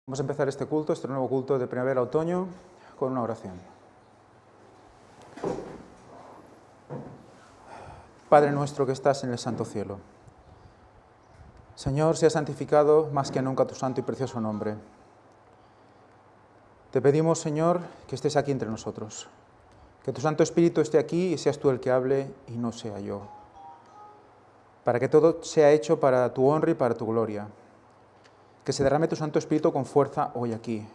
Vamos a empezar este culto, este nuevo culto de primavera-otoño, con una oración. Padre nuestro que estás en el santo cielo, Señor, sea santificado más que nunca tu santo y precioso nombre. Te pedimos, Señor, que estés aquí entre nosotros, que tu Santo Espíritu esté aquí y seas tú el que hable y no sea yo, para que todo sea hecho para tu honra y para tu gloria. Que se derrame tu Santo Espíritu con fuerza hoy aquí.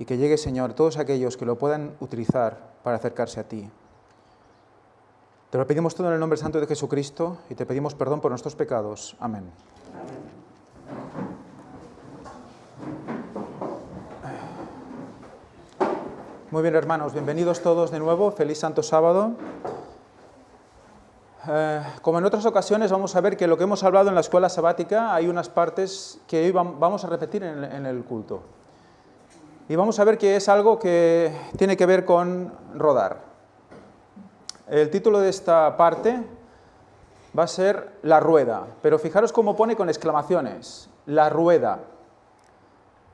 Y que llegue, Señor, todos aquellos que lo puedan utilizar para acercarse a ti. Te lo pedimos todo en el nombre santo de Jesucristo y te pedimos perdón por nuestros pecados. Amén. Muy bien, hermanos, bienvenidos todos de nuevo. Feliz Santo Sábado. Como en otras ocasiones, vamos a ver que lo que hemos hablado en la escuela sabática, hay unas partes que hoy vamos a repetir en el culto. Y vamos a ver que es algo que tiene que ver con rodar. El título de esta parte va a ser La Rueda, pero fijaros cómo pone con exclamaciones. La Rueda.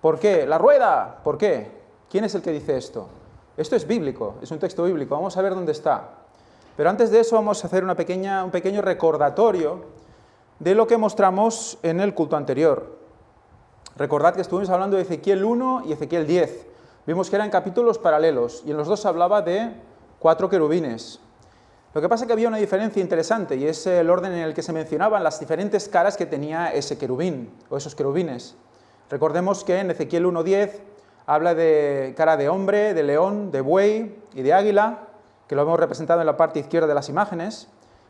¿Por qué? ¡La Rueda! ¿Por qué? ¿Quién es el que dice esto? Esto es bíblico, es un texto bíblico. Vamos a ver dónde está. Pero antes de eso vamos a hacer un pequeño recordatorio de lo que mostramos en el culto anterior. Recordad que estuvimos hablando de Ezequiel 1 y Ezequiel 10. Vimos que eran capítulos paralelos y en los dos se hablaba de 4 querubines. Lo que pasa es que había una diferencia interesante y es el orden en el que se mencionaban las diferentes caras que tenía ese querubín o esos querubines. Recordemos que en Ezequiel 1:10 habla de cara de hombre, de león, de buey y de águila, que lo hemos representado en la parte izquierda de las imágenes,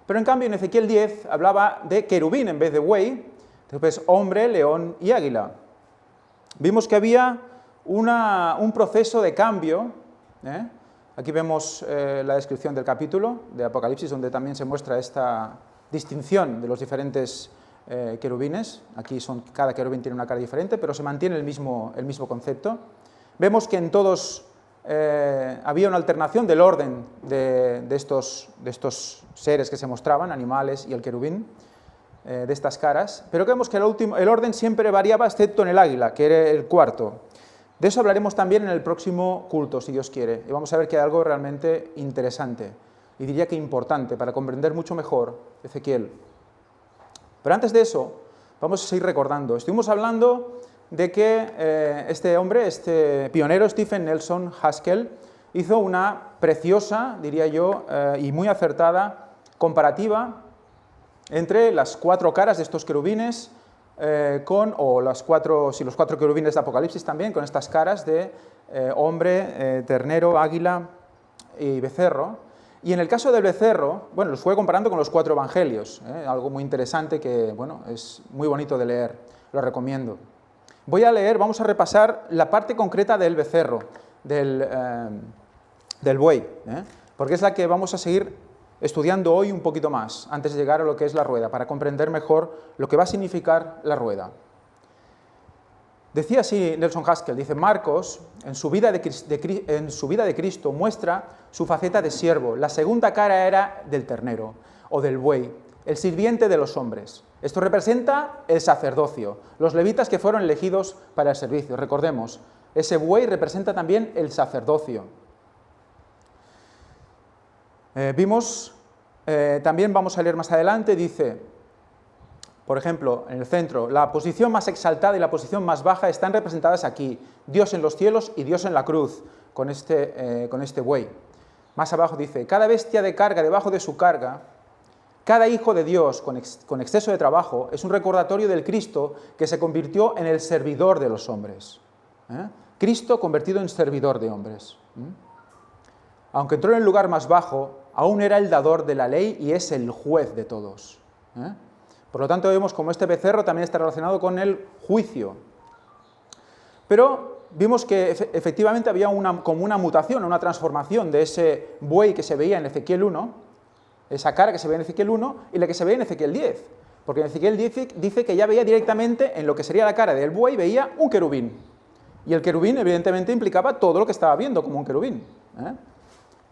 pero en cambio en Ezequiel 10 hablaba de querubín en vez de buey, después hombre, león y águila. Vimos que había un proceso de cambio, Aquí vemos la descripción del capítulo de Apocalipsis, donde también se muestra esta distinción de los diferentes querubines. Aquí cada querubín tiene una cara diferente, pero se mantiene el mismo concepto. Vemos que en todos había una alternación del orden de estos seres que se mostraban, animales y el querubín, de estas caras, pero vemos que el orden siempre variaba excepto en el águila, que era el cuarto. De eso hablaremos también en el próximo culto, si Dios quiere, y vamos a ver que hay algo realmente interesante, y diría que importante, para comprender mucho mejor Ezequiel. Pero antes de eso, vamos a seguir recordando. Estuvimos hablando de que este hombre, este pionero Stephen Nelson Haskell, hizo una preciosa, diría yo, y muy acertada comparativa entre las 4 caras de estos querubines, los 4 querubines de Apocalipsis también, con estas caras de hombre, ternero, águila y becerro. Y en el caso del becerro, bueno, los fue comparando con los 4 evangelios, algo muy interesante que, bueno, es muy bonito de leer, lo recomiendo. Vamos a repasar la parte concreta del becerro, del buey, porque es la que vamos a seguir estudiando hoy un poquito más, antes de llegar a lo que es la rueda, para comprender mejor lo que va a significar la rueda. Decía así Nelson Haskell, dice: Marcos, en su vida de Cristo, muestra su faceta de siervo. La segunda cara era del ternero, o del buey, el sirviente de los hombres. Esto representa el sacerdocio, los levitas que fueron elegidos para el servicio. Recordemos, ese buey representa también el sacerdocio. También vamos a leer más adelante, dice, por ejemplo, en el centro, la posición más exaltada y la posición más baja están representadas aquí, Dios en los cielos y Dios en la cruz, con este buey. Más abajo dice, cada bestia de carga debajo de su carga, cada hijo de Dios con exceso de trabajo, es un recordatorio del Cristo que se convirtió en el servidor de los hombres. Cristo convertido en servidor de hombres. Aunque entró en el lugar más bajo, aún era el dador de la ley y es el juez de todos. Por lo tanto, vemos como este becerro también está relacionado con el juicio. Pero vimos que efectivamente había como una mutación, una transformación de ese buey que se veía en Ezequiel 1, esa cara que se veía en Ezequiel 1 y la que se veía en Ezequiel 10. Porque en Ezequiel 10 dice que ya veía directamente en lo que sería la cara del buey, veía un querubín. Y el querubín evidentemente implicaba todo lo que estaba viendo como un querubín.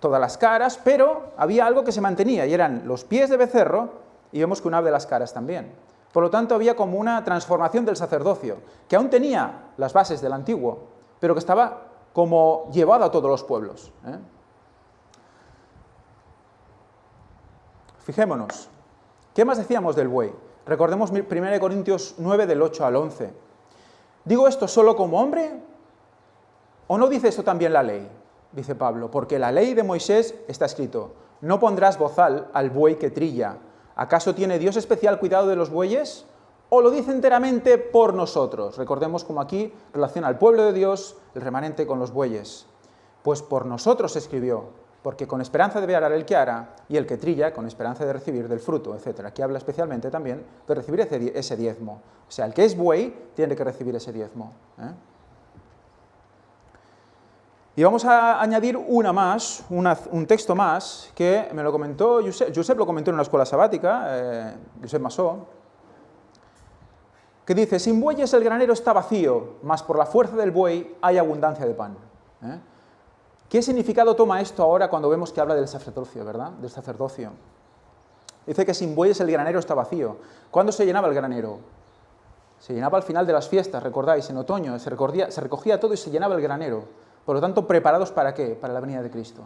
Todas las caras, pero había algo que se mantenía y eran los pies de becerro y vemos que una de las caras también. Por lo tanto, había como una transformación del sacerdocio, que aún tenía las bases del antiguo, pero que estaba como llevado a todos los pueblos. Fijémonos, ¿qué más decíamos del buey? Recordemos 1 Corintios 9, del 8 al 11. ¿Digo esto solo como hombre? ¿O no dice esto también la ley? Dice Pablo, porque la ley de Moisés está escrito, no pondrás bozal al buey que trilla. ¿Acaso tiene Dios especial cuidado de los bueyes? ¿O lo dice enteramente por nosotros? Recordemos como aquí relaciona al pueblo de Dios, el remanente, con los bueyes. Pues por nosotros se escribió, porque con esperanza debe arar el que ara, y el que trilla con esperanza de recibir del fruto, etc. Aquí habla especialmente también de recibir ese diezmo. O sea, el que es buey tiene que recibir ese diezmo. Y vamos a añadir un texto más, que me lo comentó Josep lo comentó en una escuela sabática, Josep Massó, que dice, sin bueyes el granero está vacío, mas por la fuerza del buey hay abundancia de pan. ¿Qué significado toma esto ahora cuando vemos que habla del sacerdocio, verdad? Del sacerdocio. Dice que sin bueyes el granero está vacío. ¿Cuándo se llenaba el granero? Se llenaba al final de las fiestas, recordáis, en otoño, se recogía todo y se llenaba el granero. Por lo tanto, ¿preparados para qué? Para la venida de Cristo,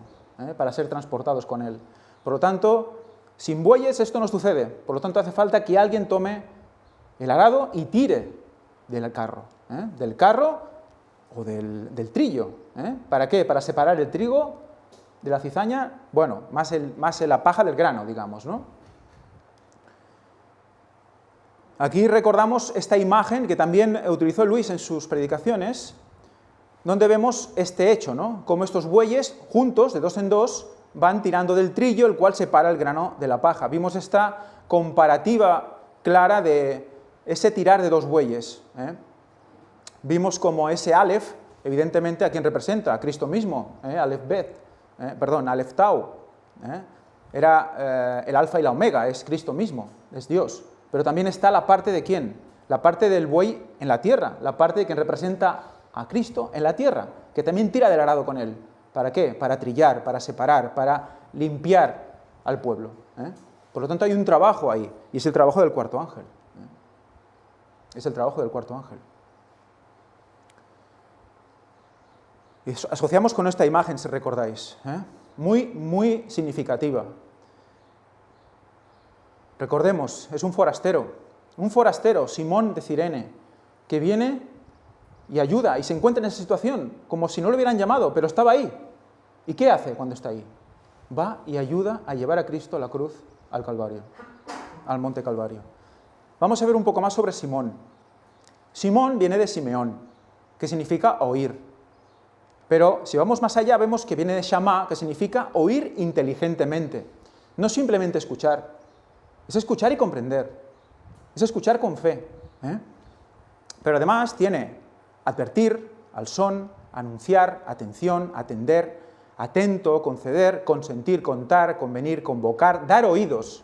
para ser transportados con Él. Por lo tanto, sin bueyes esto no sucede. Por lo tanto, hace falta que alguien tome el arado y tire del carro o del trillo. ¿Para qué? Para separar el trigo de la cizaña, bueno, más la paja del grano, digamos, ¿no? Aquí recordamos esta imagen que también utilizó Luis en sus predicaciones, donde vemos este hecho, ¿no? Cómo estos bueyes, juntos, de dos en dos, van tirando del trillo, el cual separa el grano de la paja. Vimos esta comparativa clara de ese tirar de dos bueyes. Vimos como ese Aleph, evidentemente, ¿a quién representa? A Cristo mismo, Aleph Tau. Era el alfa y la omega, es Cristo mismo, es Dios. Pero también está la parte de ¿quién? La parte del buey en la tierra, la parte de quien representa a Cristo en la tierra, que también tira del arado con él. ¿Para qué? Para trillar, para separar, para limpiar al pueblo. Por lo tanto, hay un trabajo ahí, y es el trabajo del cuarto ángel. Es el trabajo del cuarto ángel. Y asociamos con esta imagen, si recordáis, muy, muy significativa. Recordemos, es un forastero, Simón de Cirene, que viene y ayuda, y se encuentra en esa situación, como si no lo hubieran llamado, pero estaba ahí. ¿Y qué hace cuando está ahí? Va y ayuda a llevar a Cristo a la cruz, al Calvario, al monte Calvario. Vamos a ver un poco más sobre Simón. Simón viene de Simeón, que significa oír. Pero si vamos más allá, vemos que viene de Shamá, que significa oír inteligentemente. No simplemente escuchar, es escuchar y comprender, es escuchar con fe. Pero además tiene advertir, al son, anunciar, atención, atender, atento, conceder, consentir, contar, convenir, convocar, dar oídos,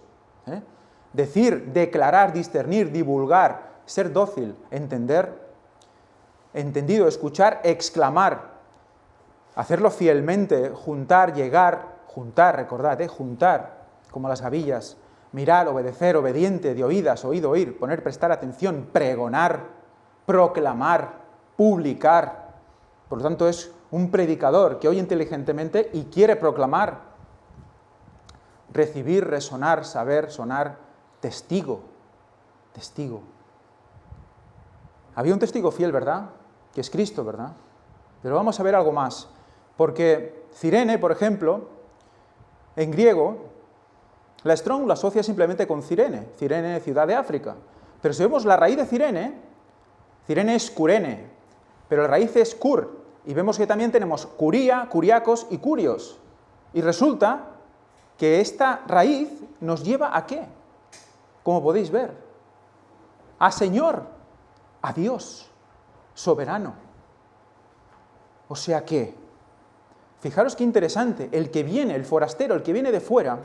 decir, declarar, discernir, divulgar, ser dócil, entender, entendido, escuchar, exclamar, hacerlo fielmente, juntar, llegar, juntar, recordad, juntar, como las gavillas, mirar, obedecer, obediente, de oídas, oído, oír, poner, prestar atención, pregonar, proclamar, publicar. Por lo tanto, es un predicador que oye inteligentemente y quiere proclamar. Recibir, resonar, saber, sonar, testigo. Había un testigo fiel, ¿verdad? Que es Cristo, ¿verdad? Pero vamos a ver algo más. Porque Cirene, por ejemplo, en griego, la Strong lo asocia simplemente con Cirene, ciudad de África. Pero si vemos la raíz de Cirene es Curene, pero la raíz es Cur, y vemos que también tenemos Curía, Curiacos y Curios. Y resulta que esta raíz nos lleva ¿a qué? Como podéis ver, a Señor, a Dios, soberano. O sea que, fijaros qué interesante, el que viene, el forastero, el que viene de fuera,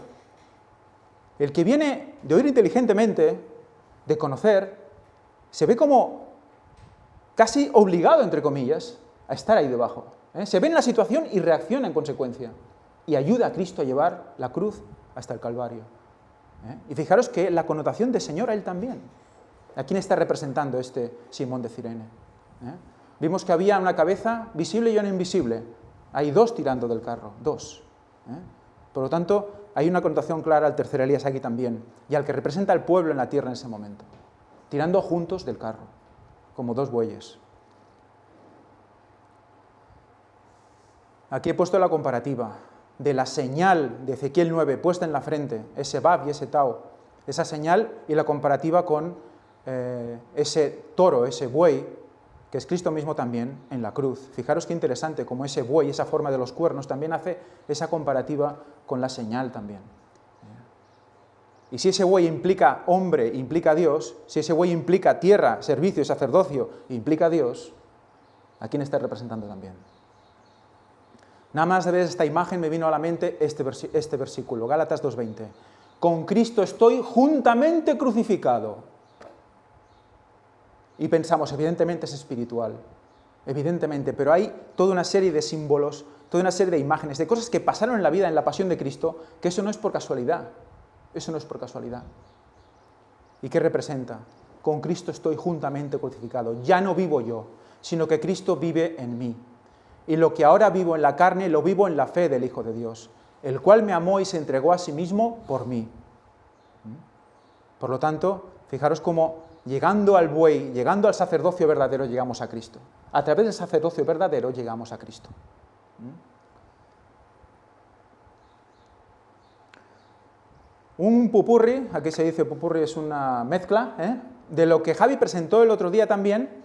el que viene de oír inteligentemente, de conocer, se ve como casi obligado, entre comillas, a estar ahí debajo. Se ve en la situación y reacciona en consecuencia. Y ayuda a Cristo a llevar la cruz hasta el Calvario. Y fijaros que la connotación de Señor a Él también. ¿A quién está representando este Simón de Cirene? Vimos que había una cabeza visible y una invisible. Hay dos tirando del carro, dos. Por lo tanto, hay una connotación clara al tercer Elías aquí también, y al que representa al pueblo en la tierra en ese momento, tirando juntos del carro, como dos bueyes. Aquí he puesto la comparativa de la señal de Ezequiel 9 puesta en la frente, ese Bab y ese Tau, esa señal, y la comparativa con ese toro, ese buey, que es Cristo mismo también en la cruz. Fijaros qué interesante, como ese buey, esa forma de los cuernos, también hace esa comparativa con la señal también. Y si ese buey implica hombre, implica a Dios, si ese buey implica tierra, servicio y sacerdocio, implica a Dios, ¿a quién está representando también? Nada más de ver esta imagen me vino a la mente este versículo, Gálatas 2:20. Con Cristo estoy juntamente crucificado. Y pensamos, evidentemente es espiritual, evidentemente, pero hay toda una serie de símbolos, toda una serie de imágenes, de cosas que pasaron en la vida, en la pasión de Cristo, que eso no es por casualidad, eso no es por casualidad. ¿Y qué representa? Con Cristo estoy juntamente crucificado, ya no vivo yo, sino que Cristo vive en mí. Y lo que ahora vivo en la carne, lo vivo en la fe del Hijo de Dios, el cual me amó y se entregó a sí mismo por mí. Por lo tanto, fijaros cómo llegando al buey, llegando al sacerdocio verdadero, llegamos a Cristo. A través del sacerdocio verdadero llegamos a Cristo. Un pupurri, aquí se dice pupurri, es una mezcla, de lo que Javi presentó el otro día también,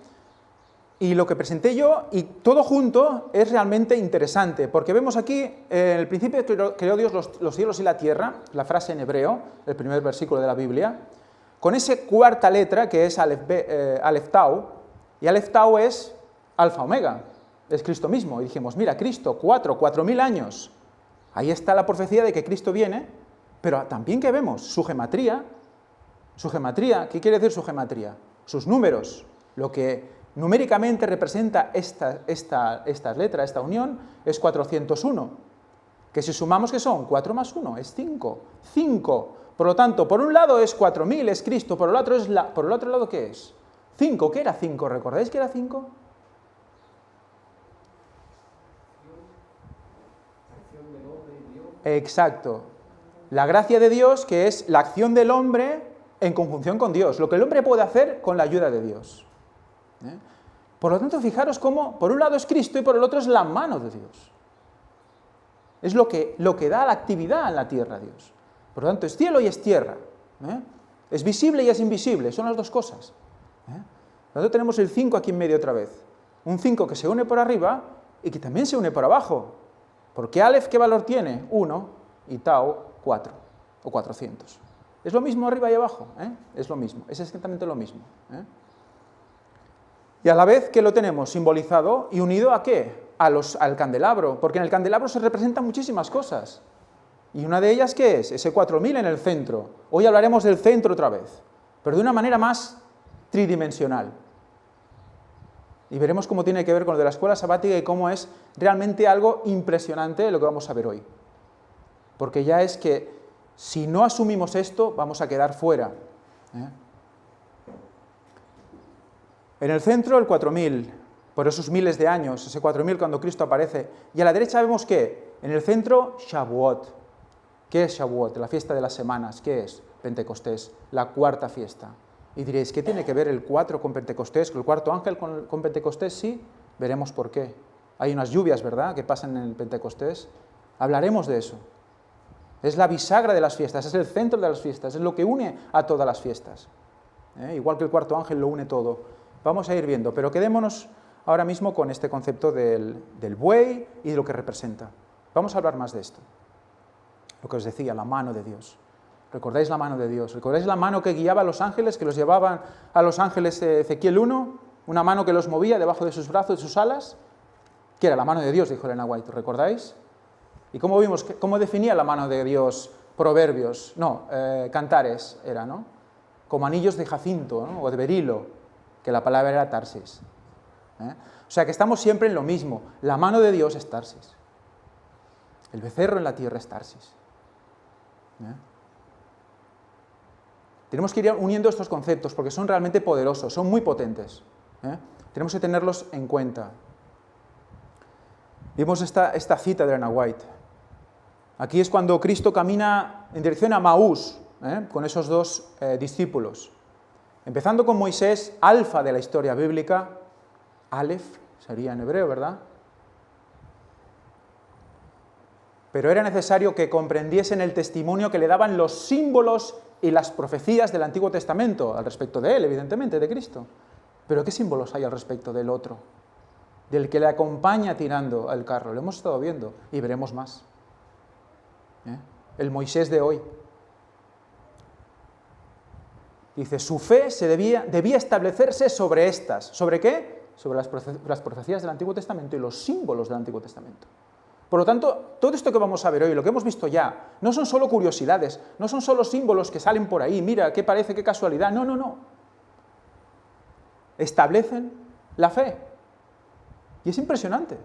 y lo que presenté yo, y todo junto es realmente interesante, porque vemos aquí, en el principio creó Dios los cielos y la tierra, la frase en hebreo, el primer versículo de la Biblia, con esa cuarta letra que es Aleph Tau, y Aleph Tau es Alfa Omega, es Cristo mismo. Y dijimos, mira, Cristo, 4.000 años. Ahí está la profecía de que Cristo viene, pero también que vemos su gematría, ¿qué quiere decir su gematría? Sus números, lo que numéricamente representa esta letra, esta unión, es 401, que si sumamos, ¿qué son? 4 más 1, es 5. 5. Por lo tanto, por un lado es 4.000, es Cristo, por el otro lado, ¿qué es? 5, ¿qué era 5? ¿Recordáis que era 5? Exacto. La gracia de Dios, que es la acción del hombre en conjunción con Dios, lo que el hombre puede hacer con la ayuda de Dios. Por lo tanto, fijaros cómo por un lado es Cristo y por el otro es la mano de Dios. Es lo que da la actividad en la tierra, Dios. Por lo tanto, es cielo y es tierra. Es visible y es invisible, son las dos cosas. Por lo tanto, tenemos el 5 aquí en medio otra vez. Un 5 que se une por arriba y que también se une por abajo. Porque Aleph, ¿qué valor tiene? 1 y Tau, 4 o 400. Es lo mismo arriba y abajo, es lo mismo, es exactamente lo mismo. Y a la vez que lo tenemos simbolizado y unido ¿a qué? Al candelabro, porque en el candelabro se representan muchísimas cosas. Y una de ellas, ¿qué es? Ese 4.000 en el centro. Hoy hablaremos del centro otra vez, pero de una manera más tridimensional. Y veremos cómo tiene que ver con lo de la escuela sabática y cómo es realmente algo impresionante lo que vamos a ver hoy. Porque ya es que si no asumimos esto, vamos a quedar fuera. En el centro el 4.000, por esos miles de años, ese 4.000 cuando Cristo aparece. Y a la derecha vemos que en el centro Shavuot. ¿Qué es Shavuot? La fiesta de las semanas. ¿Qué es? Pentecostés, la cuarta fiesta. Y diréis, ¿qué tiene que ver el 4 con Pentecostés, con el cuarto ángel con Pentecostés? Sí, veremos por qué. Hay unas lluvias, ¿verdad?, que pasan en el Pentecostés. Hablaremos de eso. Es la bisagra de las fiestas, es el centro de las fiestas, es lo que une a todas las fiestas. Igual que el cuarto ángel lo une todo. Vamos a ir viendo, pero quedémonos ahora mismo con este concepto del buey y de lo que representa. Vamos a hablar más de esto. Lo que os decía, la mano de Dios. ¿Recordáis la mano de Dios? ¿Recordáis la mano que guiaba a los ángeles, que los llevaban a los ángeles Ezequiel 1? Una mano que los movía debajo de sus brazos, de sus alas. ¿Qué era? La mano de Dios, dijo Elena White, ¿recordáis? ¿Y cómo vimos, cómo definía la mano de Dios? Proverbios, Cantares era, ¿no? Como anillos de jacinto, ¿no?, o de berilo, que la palabra era Tarsis. O sea que estamos siempre en lo mismo. La mano de Dios es Tarsis. El becerro en la tierra es Tarsis. Tenemos que ir uniendo estos conceptos porque son realmente poderosos, son muy potentes. Tenemos que tenerlos en cuenta. Vimos esta cita de Elena White. Aquí es cuando Cristo camina en dirección a Maús, con esos dos discípulos. Empezando con Moisés, alfa de la historia bíblica, Aleph, sería en hebreo, ¿verdad? Pero era necesario que comprendiesen el testimonio que le daban los símbolos y las profecías del Antiguo Testamento, al respecto de él, evidentemente, de Cristo. Pero ¿qué símbolos hay al respecto del otro? Del que le acompaña tirando el carro. Lo hemos estado viendo y veremos más. El Moisés de hoy. Dice, su fe debía establecerse sobre estas. ¿Sobre qué? Sobre las profecías del Antiguo Testamento y los símbolos del Antiguo Testamento. Por lo tanto, todo esto que vamos a ver hoy, lo que hemos visto ya, no son solo curiosidades, no son solo símbolos que salen por ahí, mira, qué parece, qué casualidad, no, no, no. Establecen la fe. Y es impresionante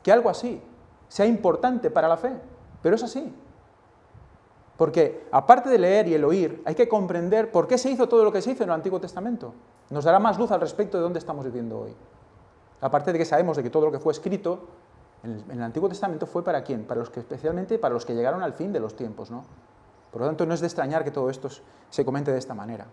que algo así sea importante para la fe, pero es así. Porque, aparte de leer y el oír, hay que comprender por qué se hizo todo lo que se hizo en el Antiguo Testamento. Nos dará más luz al respecto de dónde estamos viviendo hoy. Aparte de que sabemos de que todo lo que fue escrito en el Antiguo Testamento fue para quién, especialmente para los que llegaron al fin de los tiempos, ¿no? Por lo tanto, no es de extrañar que todo esto se comente de esta manera.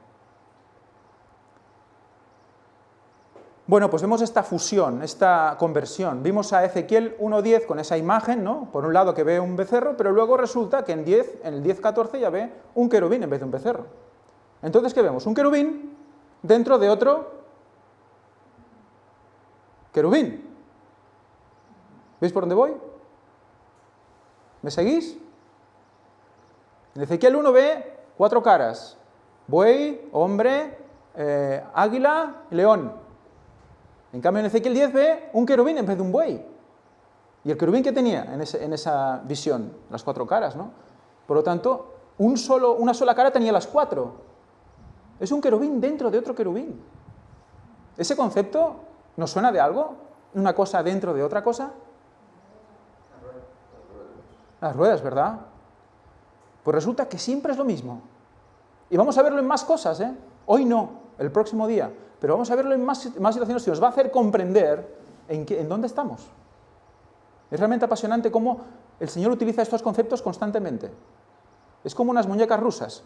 Bueno, pues vemos esta fusión, esta conversión. Vimos a Ezequiel 1.10 con esa imagen, ¿no? Por un lado que ve un becerro, pero luego resulta que en el 10.14 ya ve un querubín en vez de un becerro. Entonces, ¿qué vemos? Un querubín dentro de otro querubín. ¿Veis por dónde voy? ¿Me seguís? En Ezequiel 1 ve 4 caras. Buey, hombre, águila y león. En cambio en Ezequiel 10 ve un querubín en vez de un buey. ¿Y el querubín qué tenía en esa visión? Las 4 caras, ¿no? Por lo tanto, una sola cara tenía las 4. Es un querubín dentro de otro querubín. ¿Ese concepto nos suena de algo? ¿Una cosa dentro de otra cosa? Las ruedas, ¿verdad? Pues resulta que siempre es lo mismo. Y vamos a verlo en más cosas, ¿eh? Hoy no, el próximo día. Pero vamos a verlo en más situaciones que nos va a hacer comprender en dónde estamos. Es realmente apasionante cómo el Señor utiliza estos conceptos constantemente. Es como unas muñecas rusas,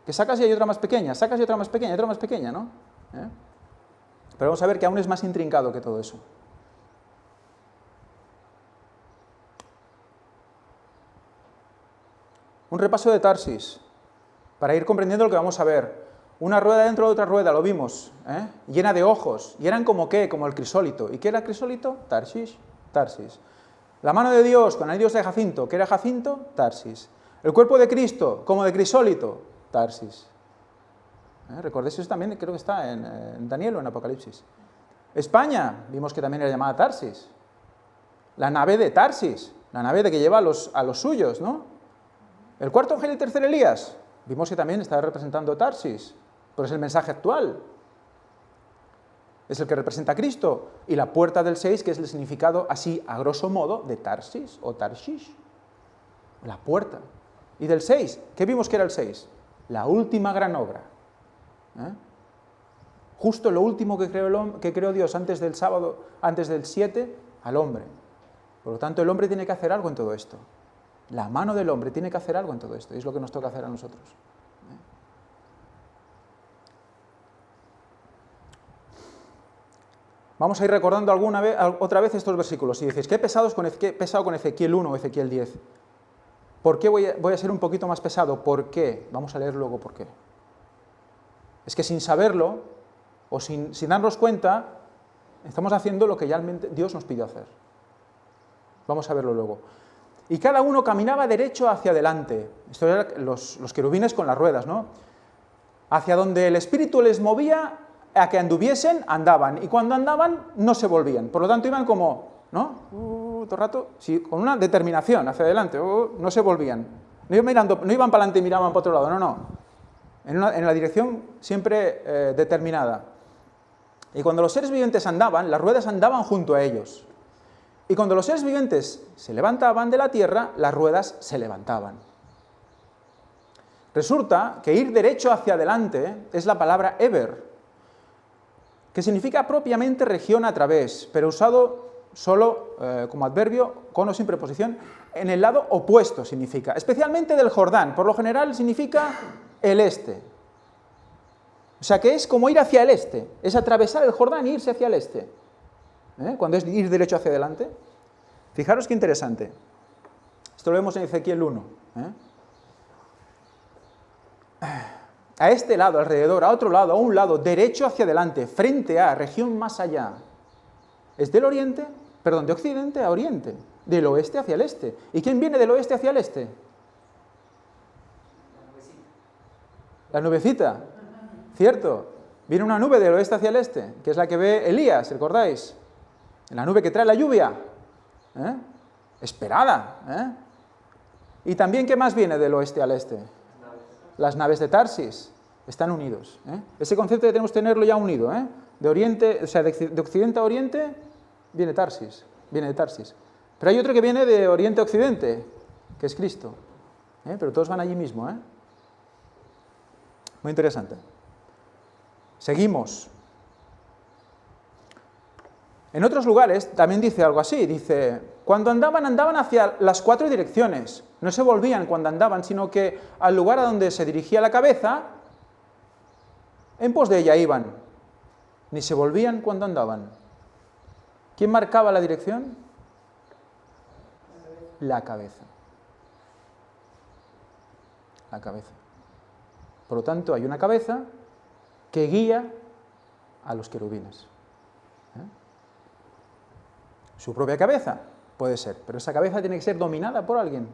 que sacas y hay otra más pequeña, sacas y otra más pequeña, y otra más pequeña, ¿no? Pero vamos a ver que aún es más intrincado que todo eso. Un repaso de Tarsis, para ir comprendiendo lo que vamos a ver. Una rueda dentro de otra rueda, lo vimos, llena de ojos, y eran como ¿qué? Como el crisólito. ¿Y qué era el crisólito? Tarsis. La mano de Dios con el Dios de Jacinto, ¿qué era Jacinto? Tarsis. El cuerpo de Cristo, como de crisólito, Tarsis. ¿Recordáis eso también? Creo que está en Daniel o en Apocalipsis. España, vimos que también era llamada Tarsis. La nave de Tarsis, la nave de que lleva a los suyos, ¿no? El cuarto ángel y el tercer Elías, vimos que también está representando Tarsis, pero es el mensaje actual. Es el que representa a Cristo. Y la puerta del 6, que es el significado así, a grosso modo, de Tarsis o Tarshish. La puerta. Y del 6, ¿qué vimos que era el 6? La última gran obra. Justo lo último que creó Dios antes del sábado, antes del 7, al hombre. Por lo tanto, el hombre tiene que hacer algo en todo esto. La mano del hombre tiene que hacer algo en todo esto, y es lo que nos toca hacer a nosotros. Vamos a ir recordando otra vez estos versículos. Si dices, qué pesado con Ezequiel 1 o Ezequiel 10. ¿Por qué voy a ser un poquito más pesado? ¿Por qué? Vamos a leer luego por qué. Es que sin saberlo, o sin darnos cuenta, estamos haciendo lo que ya Dios nos pidió hacer. Vamos a verlo luego. Y cada uno caminaba derecho hacia adelante. Esto eran los querubines con las ruedas, ¿no? Hacia donde el Espíritu les movía a que anduviesen, andaban. Y cuando andaban, no se volvían. Por lo tanto, iban como, ¿no? Todo el rato, sí, con una determinación hacia adelante. No se volvían. No iban para adelante y miraban para otro lado, no. En la dirección siempre determinada. Y cuando los seres vivientes andaban, las ruedas andaban junto a ellos. Y cuando los seres vivientes se levantaban de la tierra, las ruedas se levantaban. Resulta que ir derecho hacia adelante es la palabra ever, que significa propiamente región a través, pero usado solo como adverbio, con o sin preposición, en el lado opuesto significa, especialmente del Jordán, por lo general significa el este. O sea que es como ir hacia el este, es atravesar el Jordán e irse hacia el este. Cuando es ir derecho hacia adelante. Fijaros qué interesante. Esto lo vemos en Ezequiel 1. A este lado, alrededor, a otro lado, a un lado, derecho hacia adelante, frente a, región más allá. Es del oriente, perdón, de occidente a oriente, del oeste hacia el este. ¿Y quién viene del oeste hacia el este? La nubecita, cierto. Viene una nube del oeste hacia el este, que es la que ve Elías, ¿recordáis? La nube que trae la lluvia. Esperada. Y también, ¿qué más viene del oeste al este? Las naves de Tarsis. Están unidos. Ese concepto tenemos que tenerlo ya unido. De oriente, o sea, de occidente a oriente, viene de Tarsis. Pero hay otro que viene de oriente a occidente, que es Cristo. Pero todos van allí mismo. Muy interesante. Seguimos. En otros lugares también dice algo así, dice, cuando andaban hacia las 4 direcciones, no se volvían cuando andaban, sino que al lugar a donde se dirigía la cabeza, en pos de ella iban, ni se volvían cuando andaban. ¿Quién marcaba la dirección? La cabeza. La cabeza. Por lo tanto, hay una cabeza que guía a los querubines. Su propia cabeza, puede ser, pero esa cabeza tiene que ser dominada por alguien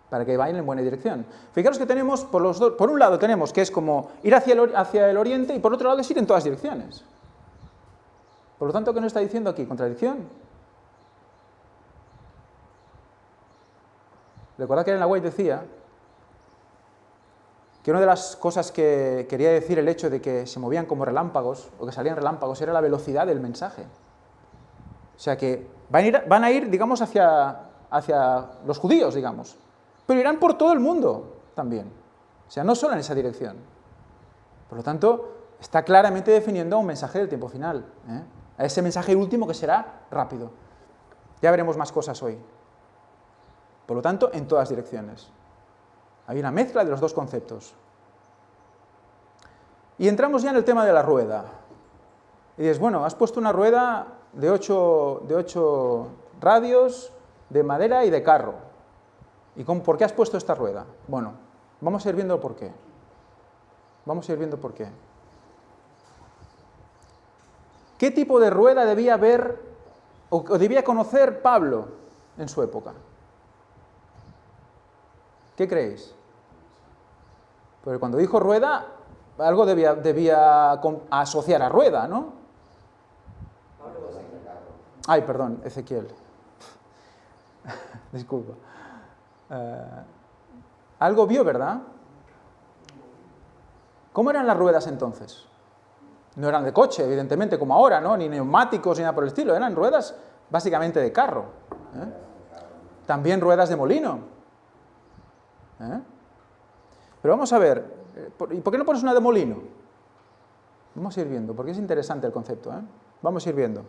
para que vayan en buena dirección. Fijaros que tenemos, por un lado tenemos que es como ir hacia el oriente y por otro lado es ir en todas direcciones. Por lo tanto, ¿qué nos está diciendo aquí? ¿Contradicción? Recordad que Ellen White decía que una de las cosas que quería decir el hecho de que se movían como relámpagos o que salían relámpagos era la velocidad del mensaje. O sea que van a ir, digamos, hacia los judíos, digamos, pero irán por todo el mundo también. O sea, no solo en esa dirección. Por lo tanto, está claramente definiendo un mensaje del tiempo final. A ese mensaje último que será rápido. Ya veremos más cosas hoy. Por lo tanto, en todas direcciones. Hay una mezcla de los dos conceptos. Y entramos ya en el tema de la rueda. Y dices, bueno, has puesto una rueda de 8 radios, de madera y de carro. ¿Y por qué has puesto esta rueda? Bueno, vamos a ir viendo por qué. ¿Qué tipo de rueda debía haber o debía conocer Pablo en su época? ¿Qué creéis? Porque cuando dijo rueda, algo debía asociar a rueda, ¿no? Ay, perdón, Ezequiel. Disculpa. Algo vio, ¿verdad? ¿Cómo eran las ruedas entonces? No eran de coche, evidentemente, como ahora, ¿no? Ni neumáticos ni nada por el estilo. Eran ruedas básicamente de carro. También ruedas de molino. Pero vamos a ver, ¿y por qué no pones una de molino? Vamos a ir viendo, porque es interesante el concepto. Vamos a ir viendo.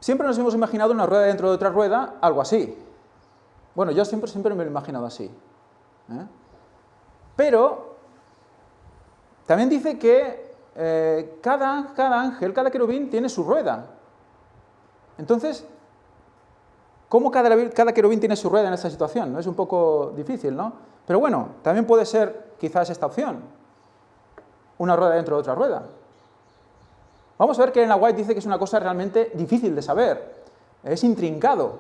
Siempre nos hemos imaginado una rueda dentro de otra rueda, algo así. Bueno, yo siempre me lo he imaginado así. Pero también dice que cada ángel, cada querubín tiene su rueda. Entonces, ¿cómo cada querubín tiene su rueda en esta situación? ¿No? Es un poco difícil, ¿no? Pero bueno, también puede ser quizás esta opción. Una rueda dentro de otra rueda. Vamos a ver que Ellen White dice que es una cosa realmente difícil de saber. Es intrincado.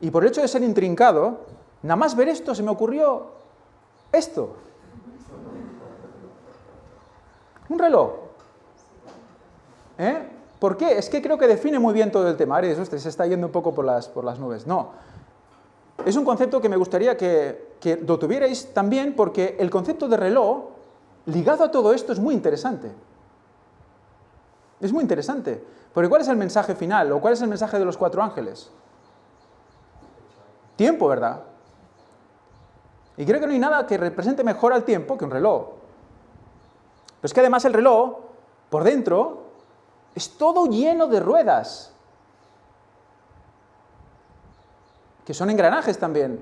Y por el hecho de ser intrincado, nada más ver esto se me ocurrió esto. Un reloj. ¿Por qué? Es que creo que define muy bien todo el tema. Ahora dices, se está yendo un poco por las nubes. No. Es un concepto que me gustaría que lo tuvierais también porque el concepto de reloj, ligado a todo esto, es muy interesante. Es muy interesante. Porque ¿cuál es el mensaje final? ¿O cuál es el mensaje de los 4 ángeles? Tiempo, ¿verdad? Y creo que no hay nada que represente mejor al tiempo que un reloj. Pero es que además el reloj, por dentro, es todo lleno de ruedas, que son engranajes también.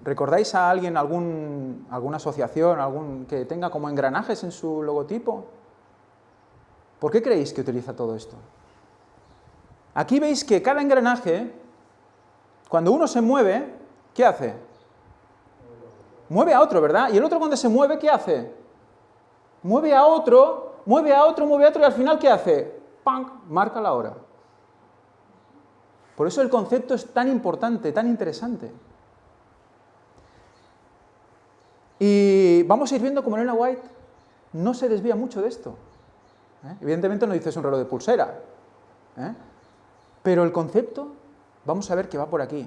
¿Recordáis a alguien, alguna asociación, que tenga como engranajes en su logotipo? ¿Por qué creéis que utiliza todo esto? Aquí veis que cada engranaje, cuando uno se mueve, ¿qué hace? Mueve a otro, ¿verdad? Y el otro cuando se mueve, ¿qué hace? Mueve a otro, mueve a otro, mueve a otro, y al final, ¿qué hace? ¡Pam! Marca la hora. Por eso el concepto es tan importante, tan interesante. Y vamos a ir viendo cómo Elena White no se desvía mucho de esto. Evidentemente no dice es un reloj de pulsera. Pero el concepto, vamos a ver que va por aquí.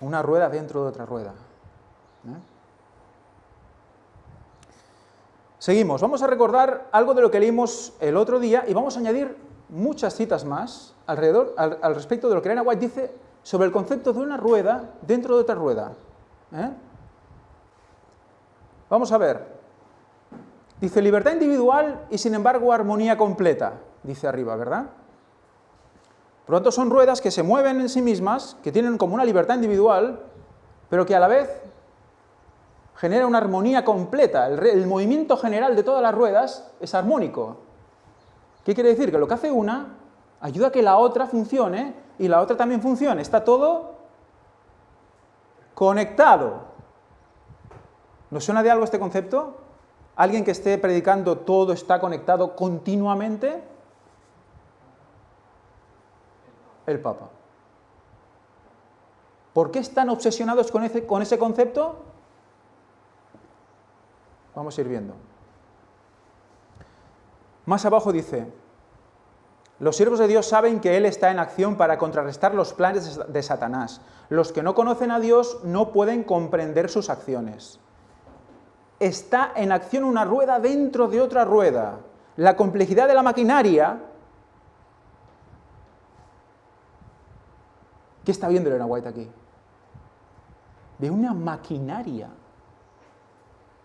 Una rueda dentro de otra rueda. Seguimos, vamos a recordar algo de lo que leímos el otro día y vamos a añadir muchas citas más al respecto de lo que Elena White dice sobre el concepto de una rueda dentro de otra rueda. Vamos a ver. Dice libertad individual y sin embargo armonía completa, dice arriba, ¿verdad? Por lo tanto son ruedas que se mueven en sí mismas, que tienen como una libertad individual, pero que a la vez genera una armonía completa. El movimiento general de todas las ruedas es armónico. ¿Qué quiere decir? Que lo que hace una ayuda a que la otra funcione y la otra también funcione. Está todo conectado. ¿Nos suena de algo este concepto? ¿Alguien que esté predicando todo está conectado continuamente? El Papa. ¿Por qué están obsesionados con ese concepto? Vamos a ir viendo. Más abajo dice: los siervos de Dios saben que Él está en acción para contrarrestar los planes de Satanás. Los que no conocen a Dios no pueden comprender sus acciones. Está en acción una rueda dentro de otra rueda. La complejidad de la maquinaria. ¿Qué está viendo Elena White aquí? Ve una maquinaria.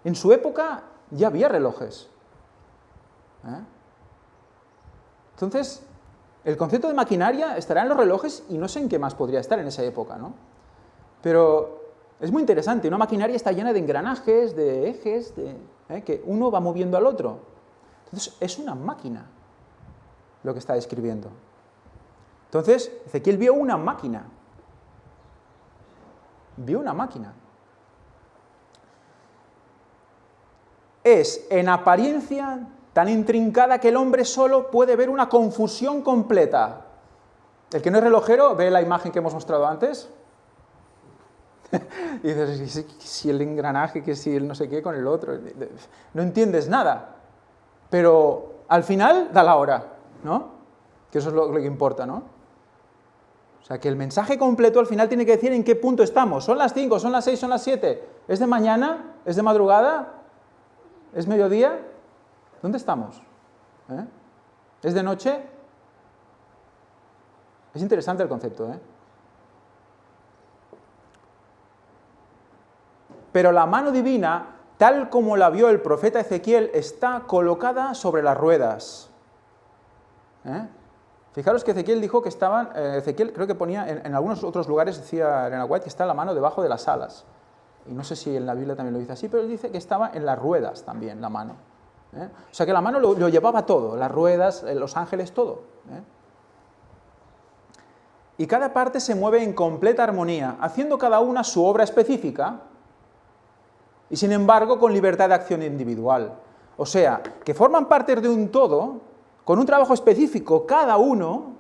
En su época ya había relojes. Entonces, el concepto de maquinaria estará en los relojes y no sé en qué más podría estar en esa época, ¿no? Pero es muy interesante. Una maquinaria está llena de engranajes, de ejes, que uno va moviendo al otro. Entonces, es una máquina lo que está describiendo. Entonces, Ezequiel vio una máquina. Vio una máquina. Es, en apariencia, tan intrincada que el hombre solo puede ver una confusión completa. El que no es relojero ve la imagen que hemos mostrado antes. Y dices, si el engranaje, que si el no sé qué con el otro. No entiendes nada. Pero al final da la hora, ¿no? Que eso es lo que importa, ¿no? O sea, que el mensaje completo al final tiene que decir en qué punto estamos. ¿Son las 5, son las 6, son las 7? ¿Es de mañana? ¿Es de madrugada? ¿Es mediodía? ¿Dónde estamos? ¿Es de noche? Es interesante el concepto, Pero la mano divina, tal como la vio el profeta Ezequiel, está colocada sobre las ruedas. Fijaros que Ezequiel dijo que estaban, Ezequiel creo que ponía, en algunos otros lugares decía Elena White que está la mano debajo de las alas. Y no sé si en la Biblia también lo dice así, pero él dice que estaba en las ruedas también la mano. O sea que la mano lo llevaba todo, las ruedas, los ángeles, todo. Y cada parte se mueve en completa armonía, haciendo cada una su obra específica y sin embargo con libertad de acción individual. O sea, que forman parte de un todo, con un trabajo específico cada uno,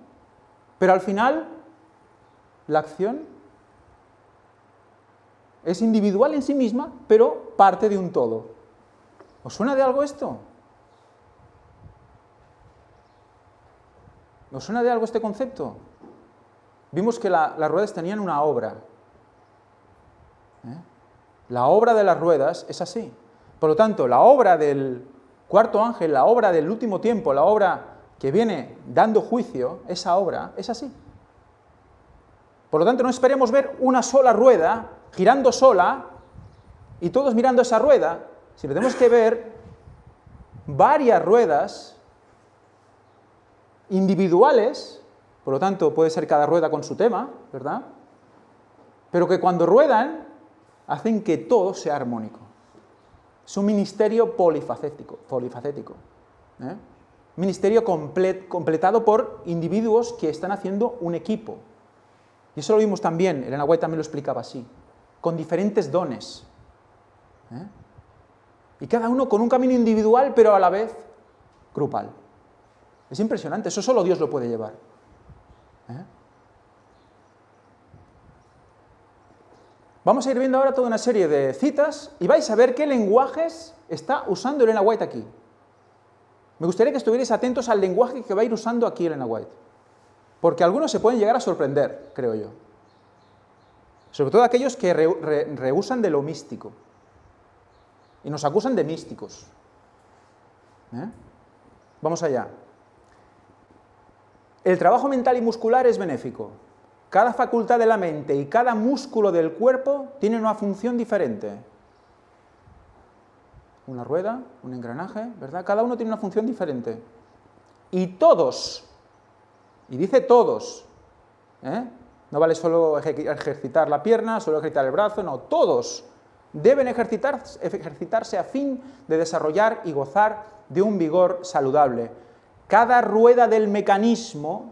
pero al final la acción es individual en sí misma, pero parte de un todo. ¿Os suena de algo esto? ¿Os suena de algo este concepto? Vimos que las ruedas tenían una obra. La obra de las ruedas es así. Por lo tanto, la obra del cuarto ángel, la obra del último tiempo, la obra que viene dando juicio, esa obra, es así. Por lo tanto, no esperemos ver una sola rueda girando sola y todos mirando esa rueda, sino tenemos que ver varias ruedas individuales, por lo tanto puede ser cada rueda con su tema, ¿verdad? Pero que cuando ruedan hacen que todo sea armónico. Es un ministerio polifacético. Ministerio completado por individuos que están haciendo un equipo. Y eso lo vimos también, Elena White también lo explicaba así, con diferentes dones. Y cada uno con un camino individual, pero a la vez grupal. Es impresionante, eso solo Dios lo puede llevar. Vamos a ir viendo ahora toda una serie de citas y vais a ver qué lenguajes está usando Elena White aquí. Me gustaría que estuvierais atentos al lenguaje que va a ir usando aquí Elena White, porque algunos se pueden llegar a sorprender, creo yo. Sobre todo aquellos que rehusan de lo místico y nos acusan de místicos. Vamos allá. El trabajo mental y muscular es benéfico. Cada facultad de la mente y cada músculo del cuerpo tiene una función diferente. Una rueda, un engranaje, ¿verdad? Cada uno tiene una función diferente. Y todos, y dice todos, no vale solo ejercitar la pierna, solo ejercitar el brazo, no, todos deben ejercitarse a fin de desarrollar y gozar de un vigor saludable. Cada rueda del mecanismo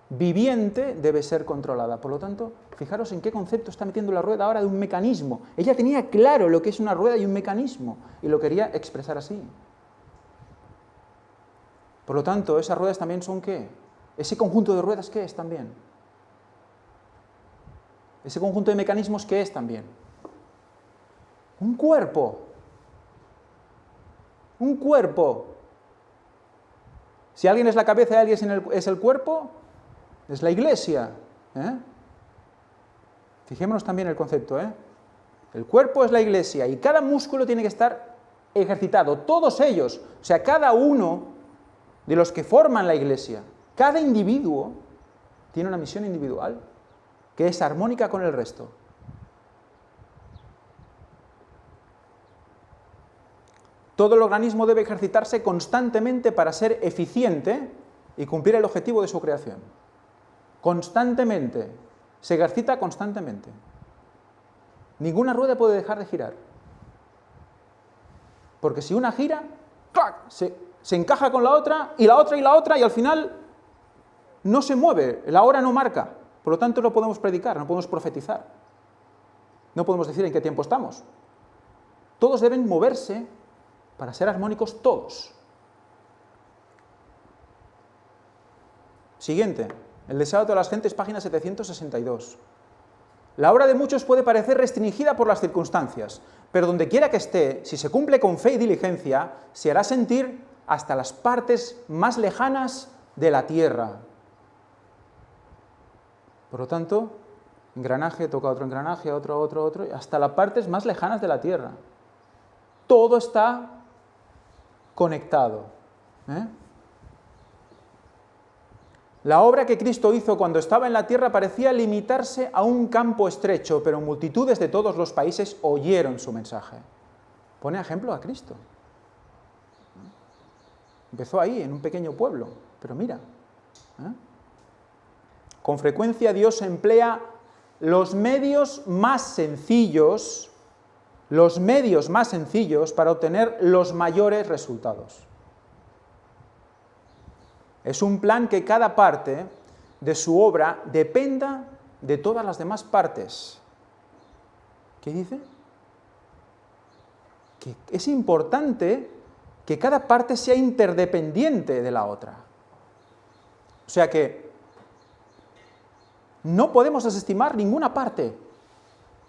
viviente debe ser controlada. Por lo tanto, fijaros en qué concepto está metiendo la rueda ahora de un mecanismo. Ella tenía claro lo que es una rueda y un mecanismo, y lo quería expresar así. Por lo tanto, esas ruedas también son ¿qué? Ese conjunto de ruedas, ¿qué es también? Ese conjunto de mecanismos, ¿qué es también? Un cuerpo. Un cuerpo. Si alguien es la cabeza y alguien es el cuerpo, es la iglesia. Fijémonos también el concepto. El cuerpo es la iglesia y cada músculo tiene que estar ejercitado. Todos ellos, o sea, cada uno de los que forman la iglesia, cada individuo tiene una misión individual que es armónica con el resto. Todo el organismo debe ejercitarse constantemente para ser eficiente y cumplir el objetivo de su creación. Constantemente. Se ejercita constantemente. Ninguna rueda puede dejar de girar. Porque si una gira, ¡clac!, se encaja con la otra, y al final no se mueve, la hora no marca. Por lo tanto, no podemos predicar, no podemos profetizar. No podemos decir en qué tiempo estamos. Todos deben moverse para ser armónicos todos. Siguiente. El deseo de todas las gentes, página 762. La obra de muchos puede parecer restringida por las circunstancias, pero donde quiera que esté, si se cumple con fe y diligencia, se hará sentir hasta las partes más lejanas de la tierra. Por lo tanto, engranaje toca otro engranaje, otro, hasta las partes más lejanas de la tierra. Todo está conectado. La obra que Cristo hizo cuando estaba en la tierra parecía limitarse a un campo estrecho, pero multitudes de todos los países oyeron su mensaje. Pone ejemplo a Cristo. Empezó ahí, en un pequeño pueblo, pero mira. Con frecuencia Dios emplea los medios más sencillos para obtener los mayores resultados. Es un plan que cada parte de su obra dependa de todas las demás partes. ¿Qué dice? Que es importante que cada parte sea interdependiente de la otra. O sea que no podemos desestimar ninguna parte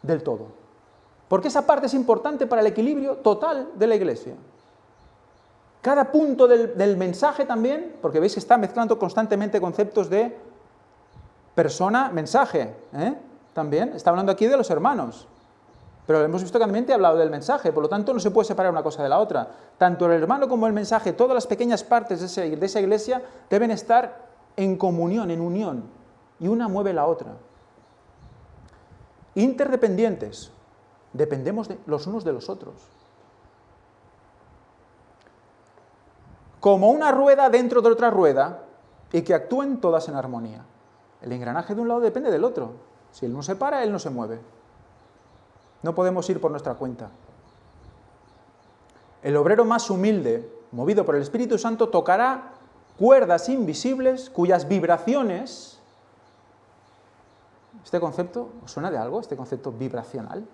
del todo, porque esa parte es importante para el equilibrio total de la iglesia. Cada punto del mensaje también, porque veis que está mezclando constantemente conceptos de persona, mensaje, también está hablando aquí de los hermanos. Pero hemos visto que también te he hablado del mensaje, por lo tanto no se puede separar una cosa de la otra. Tanto el hermano como el mensaje, todas las pequeñas partes de esa iglesia deben estar en comunión, en unión, y una mueve la otra. Interdependientes, dependemos los unos de los otros. Como una rueda dentro de otra rueda, y que actúen todas en armonía. El engranaje de un lado depende del otro. Si él no se para, él no se mueve. No podemos ir por nuestra cuenta. El obrero más humilde, movido por el Espíritu Santo, tocará cuerdas invisibles cuyas vibraciones... ¿Este concepto os suena de algo, este concepto vibracional?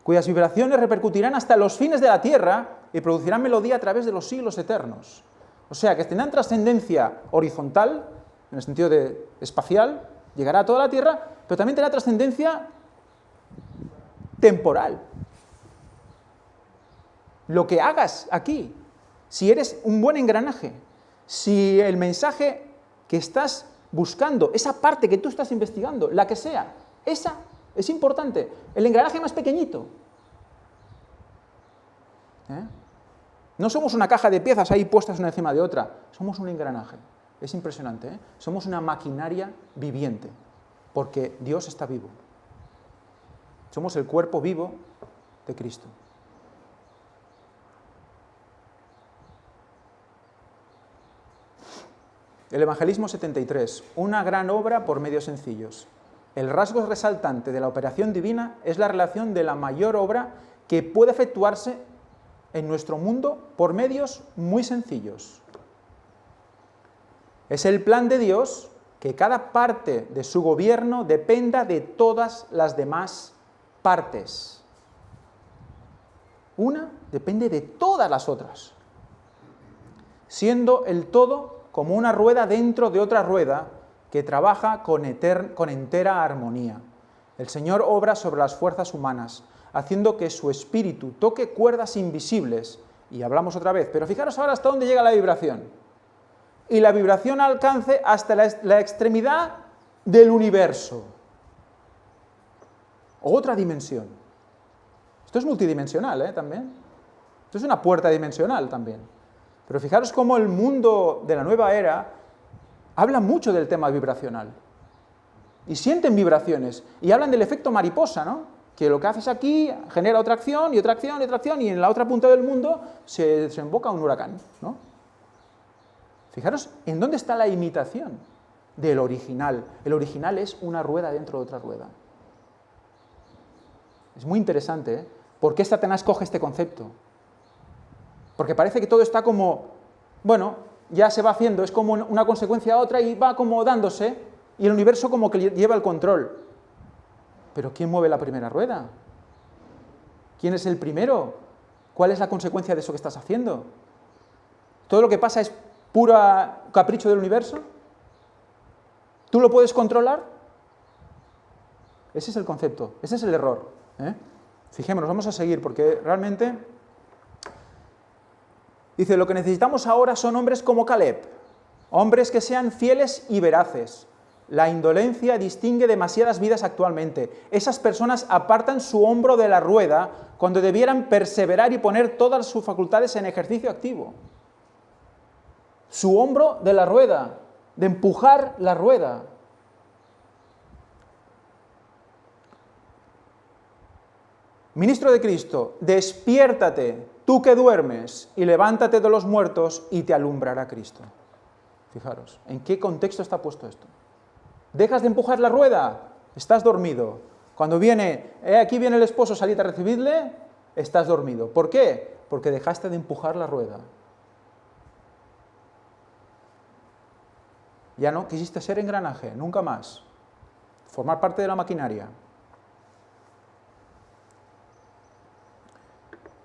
Cuyas vibraciones repercutirán hasta los fines de la tierra y producirán melodía a través de los siglos eternos. O sea, que tendrán trascendencia horizontal, en el sentido de espacial, llegará a toda la tierra, pero también tendrá trascendencia temporal. Lo que hagas aquí, si eres un buen engranaje, si el mensaje que estás buscando, esa parte que tú estás investigando, la que sea, esa es importante. El engranaje más pequeñito. No somos una caja de piezas ahí puestas una encima de otra, somos un engranaje. Es impresionante, ¿eh? Somos una maquinaria viviente, porque Dios está vivo. Somos el cuerpo vivo de Cristo. El Evangelismo 73, una gran obra por medios sencillos. El rasgo resaltante de la operación divina es la relación de la mayor obra que puede efectuarse en nuestro mundo por medios muy sencillos. Es el plan de Dios que cada parte de su gobierno dependa de todas las demás partes. Una depende de todas las otras, siendo el todo como una rueda dentro de otra rueda que trabaja con entera armonía. El Señor obra sobre las fuerzas humanas, haciendo que su espíritu toque cuerdas invisibles, y hablamos otra vez, pero fijaros ahora hasta dónde llega la vibración. Y la vibración alcance hasta la extremidad del universo. Otra dimensión. Esto es multidimensional, también. Esto es una puerta dimensional también. Pero fijaros cómo el mundo de la nueva era habla mucho del tema vibracional. Y sienten vibraciones. Y hablan del efecto mariposa, ¿no? Que lo que haces aquí genera otra acción, y otra acción, y otra acción, y en la otra punta del mundo se desemboca un huracán, ¿no? Fijaros en dónde está la imitación del original. El original es una rueda dentro de otra rueda. Es muy interesante, ¿eh? ¿Por qué Satanás coge este concepto? Porque parece que todo está como, bueno, ya se va haciendo, es como una consecuencia a otra y va acomodándose, y el universo como que lleva el control. Pero ¿quién mueve la primera rueda? ¿Quién es el primero? ¿Cuál es la consecuencia de eso que estás haciendo? ¿Todo lo que pasa es puro capricho del universo? ¿Tú lo puedes controlar? Ese es el concepto, ese es el error, ¿eh? Fijémonos, vamos a seguir, porque realmente... Dice, lo que necesitamos ahora son hombres como Caleb, hombres que sean fieles y veraces. La indolencia distingue demasiadas vidas actualmente. Esas personas apartan su hombro de la rueda cuando debieran perseverar y poner todas sus facultades en ejercicio activo. Su hombro de la rueda, de empujar la rueda. Ministro de Cristo, despiértate, tú que duermes, y levántate de los muertos y te alumbrará Cristo. Fijaros, ¿en qué contexto está puesto esto? ¿Dejas de empujar la rueda? Estás dormido. Cuando viene, aquí viene el esposo, salid a recibirle, estás dormido. ¿Por qué? Porque dejaste de empujar la rueda. Ya no quisiste ser engranaje, nunca más. Formar parte de la maquinaria.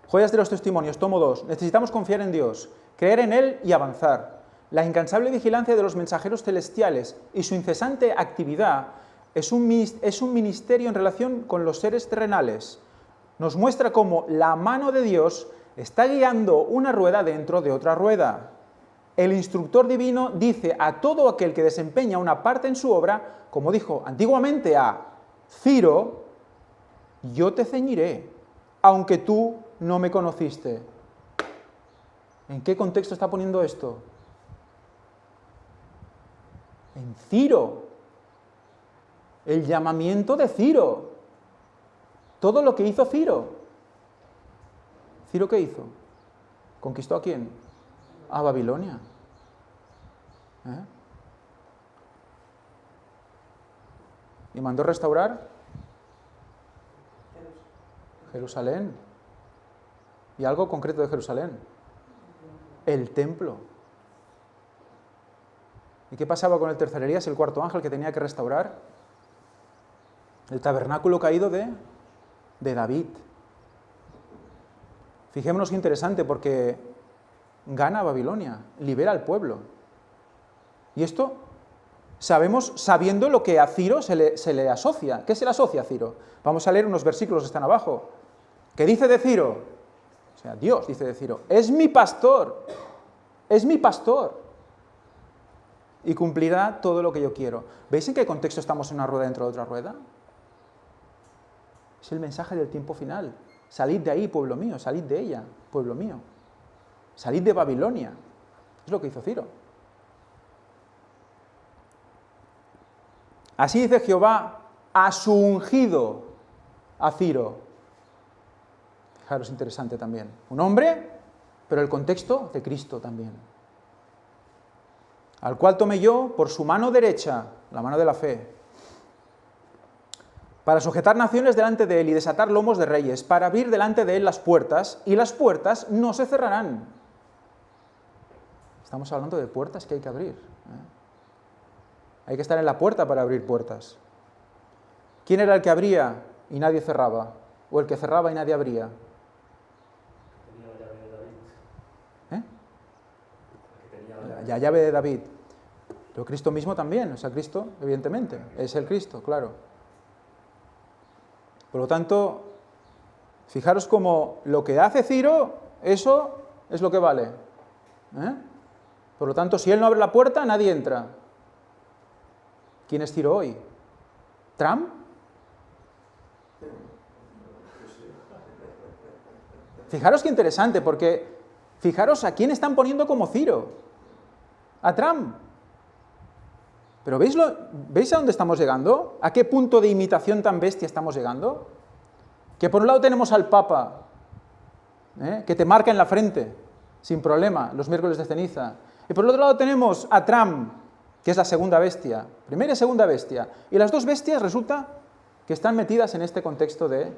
Joyas de los testimonios, tomo 2. Necesitamos confiar en Dios, creer en Él y avanzar. La incansable vigilancia de los mensajeros celestiales y su incesante actividad es un ministerio en relación con los seres terrenales. Nos muestra cómo la mano de Dios está guiando una rueda dentro de otra rueda. El instructor divino dice a todo aquel que desempeña una parte en su obra, como dijo antiguamente a Ciro, yo te ceñiré, aunque tú no me conociste. ¿En qué contexto está poniendo esto? En Ciro. El llamamiento de Ciro. Todo lo que hizo Ciro. ¿Ciro qué hizo? ¿Conquistó a quién? A Babilonia. Y mandó restaurar Jerusalén. Y algo concreto de Jerusalén. El templo. ¿Y qué pasaba con el tercer Elías, el cuarto ángel que tenía que restaurar? El tabernáculo caído de David. Fijémonos qué interesante, porque gana Babilonia, libera al pueblo. Y esto sabemos sabiendo lo que a Ciro se le asocia. ¿Qué se le asocia a Ciro? Vamos a leer unos versículos que están abajo. ¿Qué dice de Ciro? O sea, Dios dice de Ciro, es mi pastor, y cumplirá todo lo que yo quiero. ¿Veis en qué contexto estamos en una rueda dentro de otra rueda? Es el mensaje del tiempo final. Salid de ahí, pueblo mío, salid de ella, pueblo mío. Salid de Babilonia. Es lo que hizo Ciro. Así dice Jehová a su ungido, a Ciro. Fijaros, interesante también. Un hombre, pero el contexto de Cristo también. Al cual tomé yo por su mano derecha, la mano de la fe, para sujetar naciones delante de él y desatar lomos de reyes, para abrir delante de él las puertas, y las puertas no se cerrarán. Estamos hablando de puertas que hay que abrir. Hay que estar en la puerta para abrir puertas. ¿Quién era el que abría y nadie cerraba? ¿O el que cerraba y nadie abría? La llave de David. Pero Cristo mismo también, o sea, Cristo, evidentemente, es el Cristo, claro. Por lo tanto, fijaros cómo lo que hace Ciro, eso es lo que vale. Por lo tanto, si él no abre la puerta, nadie entra. ¿Quién es Ciro hoy? ¿Trump? Fijaros qué interesante, porque fijaros a quién están poniendo como Ciro. A Trump. Pero ¿veis a dónde estamos llegando? ¿A qué punto de imitación tan bestia estamos llegando? Que por un lado tenemos al Papa, que te marca en la frente, sin problema, los miércoles de ceniza. Y por el otro lado tenemos a Trump, que es la segunda bestia, primera y segunda bestia. Y las dos bestias resulta que están metidas en este contexto de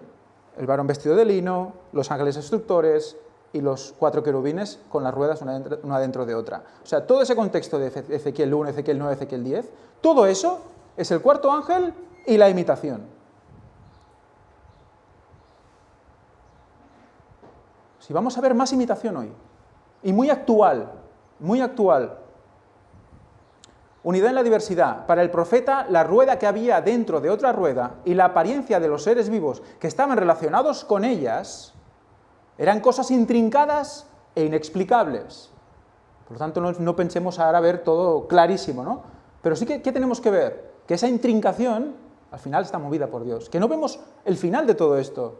el varón vestido de lino, los ángeles instructores y los 4 querubines con las ruedas una dentro de otra. O sea, todo ese contexto de Ezequiel 1, Ezequiel 9, Ezequiel 10, todo eso es el cuarto ángel y la imitación. Si vamos a ver más imitación hoy, y muy actual, muy actual. Unidad en la diversidad. Para el profeta, la rueda que había dentro de otra rueda y la apariencia de los seres vivos que estaban relacionados con ellas eran cosas intrincadas e inexplicables. Por lo tanto, no pensemos ahora ver todo clarísimo, ¿no? Pero sí que, ¿qué tenemos que ver? Que esa intrincación, al final, está movida por Dios. Que no vemos el final de todo esto.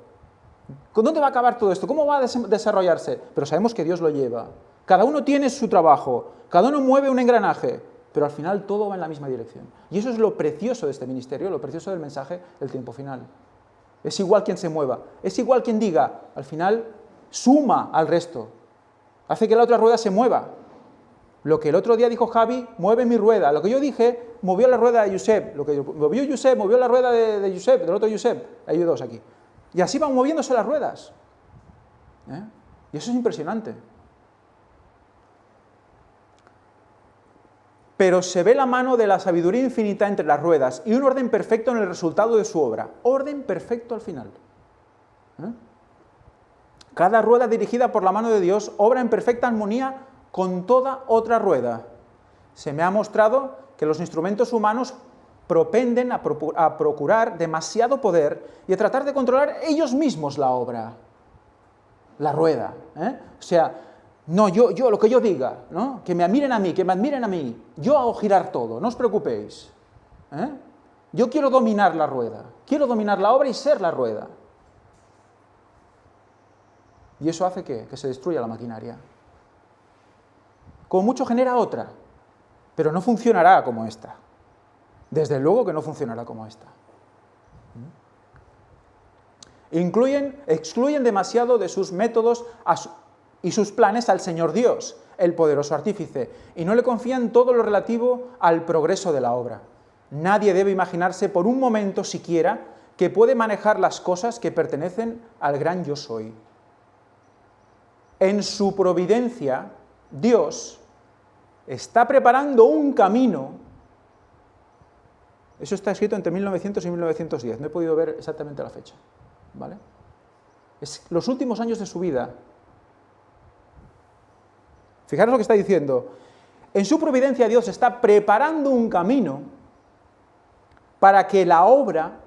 ¿Con dónde va a acabar todo esto? ¿Cómo va a desarrollarse? Pero sabemos que Dios lo lleva. Cada uno tiene su trabajo, cada uno mueve un engranaje, pero al final todo va en la misma dirección. Y eso es lo precioso de este ministerio, lo precioso del mensaje del tiempo final. Es igual quien se mueva, es igual quien diga, al final suma al resto, hace que la otra rueda se mueva. Lo que el otro día dijo Javi, mueve mi rueda. Lo que yo dije, movió la rueda de Josep. Lo que movió Josep, movió la rueda de Josep, del otro Josep. Hay dos aquí. Y así van moviéndose las ruedas. Y eso es impresionante. Pero se ve la mano de la sabiduría infinita entre las ruedas y un orden perfecto en el resultado de su obra. Orden perfecto al final. Cada rueda dirigida por la mano de Dios obra en perfecta armonía con toda otra rueda. Se me ha mostrado que los instrumentos humanos propenden a procurar demasiado poder y a tratar de controlar ellos mismos la obra, la rueda. O sea, no, yo, lo que yo diga, ¿no? Que me admiren a mí, yo hago girar todo, no os preocupéis. Yo quiero dominar la rueda, quiero dominar la obra y ser la rueda. Y eso hace que se destruya la maquinaria. Como mucho genera otra, pero no funcionará como esta. Desde luego que no funcionará como esta. Excluyen demasiado de sus métodos y sus planes al Señor Dios, el poderoso artífice, y no le confían todo lo relativo al progreso de la obra. Nadie debe imaginarse por un momento siquiera que puede manejar las cosas que pertenecen al gran yo soy. En su providencia, Dios está preparando un camino. Eso está escrito entre 1900 y 1910, no he podido ver exactamente la fecha, ¿vale? Es los últimos años de su vida. Fijaros lo que está diciendo. En su providencia Dios está preparando un camino para que la obra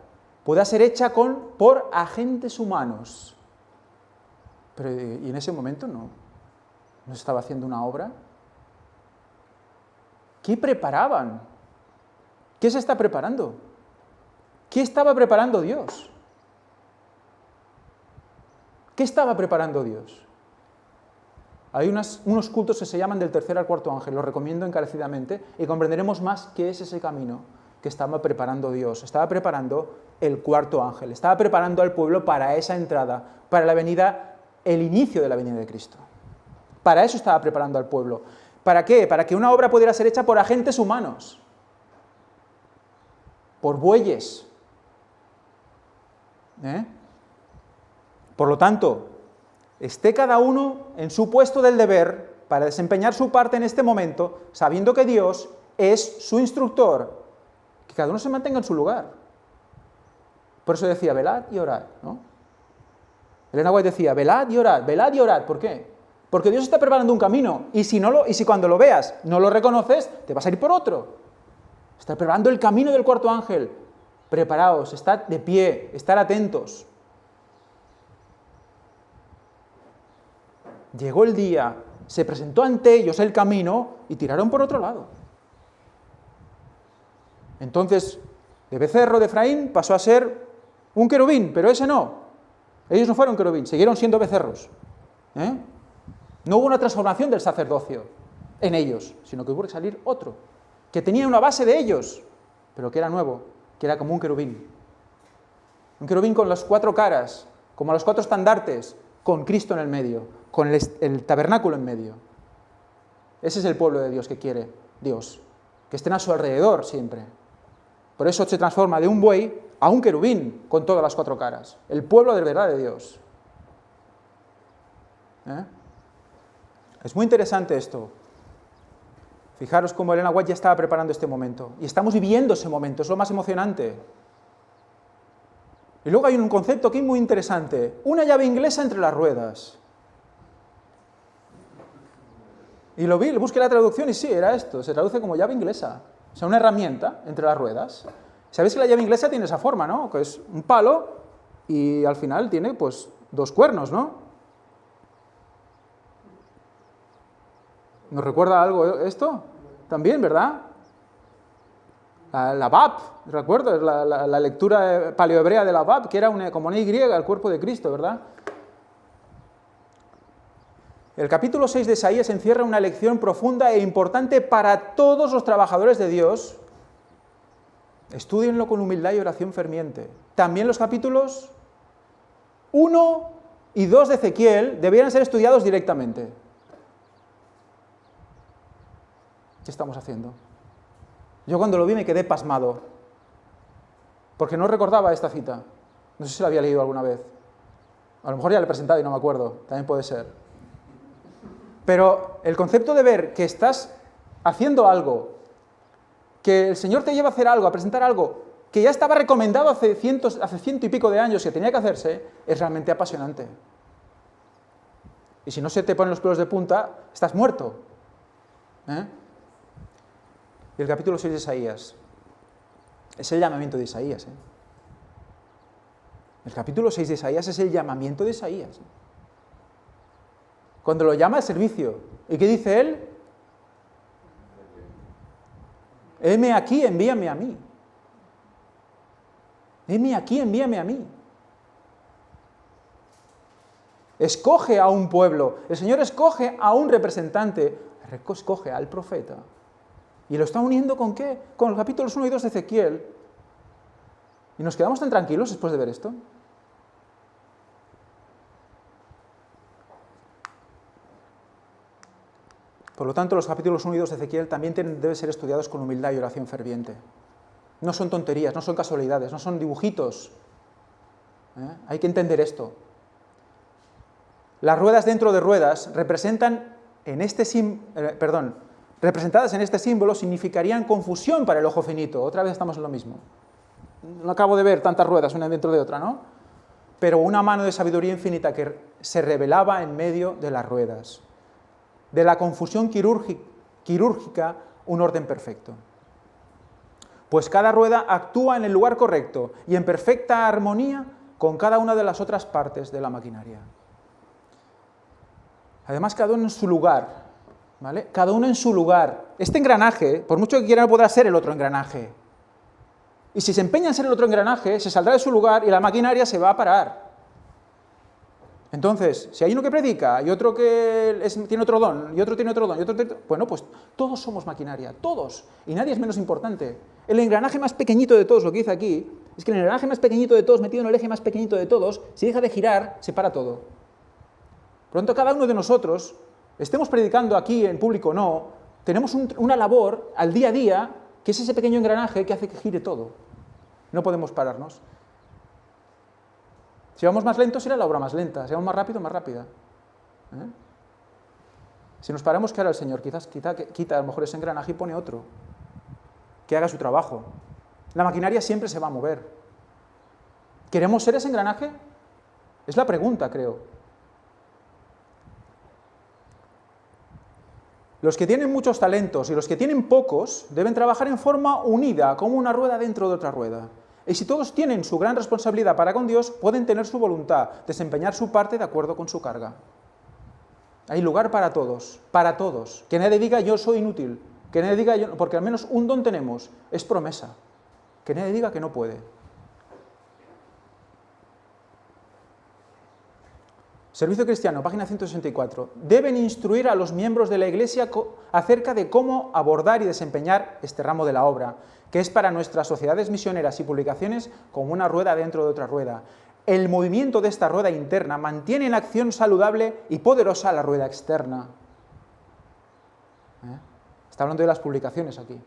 pueda ser hecha por agentes humanos. Pero ¿y en ese momento no se estaba haciendo una obra? ¿Qué preparaban? ¿Qué se está preparando? ¿Qué estaba preparando Dios? ¿Qué estaba preparando Dios? Hay unos cultos que se llaman del tercer al cuarto ángel, los recomiendo encarecidamente, y comprenderemos más qué es ese camino que estaba preparando Dios. Estaba preparando el cuarto ángel, estaba preparando al pueblo para esa entrada, para la venida, el inicio de la venida de Cristo. Para eso estaba preparando al pueblo. ¿Para qué? Para que una obra pudiera ser hecha por agentes humanos, por bueyes. Por lo tanto, esté cada uno en su puesto del deber para desempeñar su parte en este momento, sabiendo que Dios es su instructor, que cada uno se mantenga en su lugar. Por eso decía, velad y orad, ¿no? Elena White decía, velad y orad. ¿Por qué? Porque Dios está preparando un camino, y si cuando lo veas no lo reconoces, te vas a ir por otro. Está preparando el camino del cuarto ángel. Preparaos, estad de pie, estar atentos. Llegó el día, se presentó ante ellos el camino y tiraron por otro lado. Entonces, de becerro de Efraín pasó a ser un querubín, pero ese no. Ellos no fueron querubín, siguieron siendo becerros. No hubo una transformación del sacerdocio en ellos, sino que hubo que salir otro, que tenía una base de ellos, pero que era nuevo, que era como un querubín. Un querubín con las 4 caras, como los 4 estandartes, con Cristo en el medio, con el tabernáculo en medio. Ese es el pueblo de Dios que quiere Dios, que estén a su alrededor siempre. Por eso se transforma de un buey a un querubín con todas las 4 caras. El pueblo de verdad de Dios. Es muy interesante esto. Fijaros cómo Elena White ya estaba preparando este momento. Y estamos viviendo ese momento, es lo más emocionante. Y luego hay un concepto aquí muy interesante. Una llave inglesa entre las ruedas. Y lo vi, busqué la traducción y sí, era esto. Se traduce como llave inglesa. O sea, una herramienta entre las ruedas. Sabéis que la llave inglesa tiene esa forma, ¿no? Que es un palo y al final tiene, pues, 2 cuernos, ¿no? ¿Nos recuerda algo esto? También, ¿verdad? La Bab, recuerdo, es la lectura paleohebrea de la Bab, que era como una Y, el cuerpo de Cristo, ¿verdad? El capítulo 6 de Isaías encierra una lección profunda e importante para todos los trabajadores de Dios. Estúdienlo con humildad y oración ferviente. También los capítulos 1 y 2 de Ezequiel deberían ser estudiados directamente. ¿Qué estamos haciendo? Yo cuando lo vi me quedé pasmado, porque no recordaba esta cita. No sé si la había leído alguna vez. A lo mejor ya la he presentado y no me acuerdo, también puede ser. Pero el concepto de ver que estás haciendo algo, que el Señor te lleva a hacer algo, a presentar algo, que ya estaba recomendado hace ciento y pico de años que tenía que hacerse, es realmente apasionante. Y si no se te ponen los pelos de punta, estás muerto. Y el capítulo 6 de Isaías es el llamamiento de Isaías. El capítulo 6 de Isaías es el llamamiento de Isaías. Cuando lo llama al servicio. ¿Y qué dice él? Heme aquí, envíame a mí. Heme aquí, envíame a mí. escoge a un pueblo, el Señor escoge a un representante, escoge al profeta. ¿Y lo está uniendo con qué? Con los capítulos 1 y 2 de Ezequiel. ¿Y nos quedamos tan tranquilos después de ver esto? Por lo tanto, los capítulos 1 y 2 de Ezequiel también deben ser estudiados con humildad y oración ferviente. No son tonterías, no son casualidades, no son dibujitos. Hay que entender esto. Las ruedas dentro de ruedas representadas en este símbolo significarían confusión para el ojo finito. Otra vez estamos en lo mismo. No acabo de ver tantas ruedas una dentro de otra, ¿no? Pero una mano de sabiduría infinita que se revelaba en medio de las ruedas. De la confusión quirúrgica, un orden perfecto. Pues cada rueda actúa en el lugar correcto y en perfecta armonía con cada una de las otras partes de la maquinaria. Además, cada uno en su lugar, ¿vale? Cada uno en su lugar. Este engranaje, por mucho que quiera, no podrá ser el otro engranaje. Y si se empeña en ser el otro engranaje, se saldrá de su lugar y la maquinaria se va a parar. Entonces, si hay uno que predica y otro que tiene otro don, y otro tiene otro don, y otro tiene otro... Bueno, pues todos somos maquinaria, todos, y nadie es menos importante. El engranaje más pequeñito de todos, lo que dice aquí, es que el engranaje más pequeñito de todos, metido en el eje más pequeñito de todos, si deja de girar, se para todo. Por lo tanto, cada uno de nosotros, estemos predicando aquí en público o no, tenemos una labor al día a día, que es ese pequeño engranaje que hace que gire todo. No podemos pararnos. Si vamos más lentos, será la obra más lenta. Si vamos más rápido, más rápida. Si nos paramos, ¿qué hará el Señor? Quizás quita a lo mejor ese engranaje y pone otro. Que haga su trabajo. La maquinaria siempre se va a mover. ¿Queremos ser ese engranaje? Es la pregunta, creo. Los que tienen muchos talentos y los que tienen pocos deben trabajar en forma unida, como una rueda dentro de otra rueda. Y si todos tienen su gran responsabilidad para con Dios, pueden tener su voluntad, desempeñar su parte de acuerdo con su carga. Hay lugar para todos, para todos. Que nadie diga yo soy inútil, que nadie diga yo, porque al menos un don tenemos, es promesa. Que nadie diga que no puede. Servicio Cristiano, página 164. Deben instruir a los miembros de la Iglesia acerca de cómo abordar y desempeñar este ramo de la obra, que es para nuestras sociedades misioneras y publicaciones como una rueda dentro de otra rueda. El movimiento de esta rueda interna mantiene en acción saludable y poderosa la rueda externa. Está hablando de las publicaciones aquí.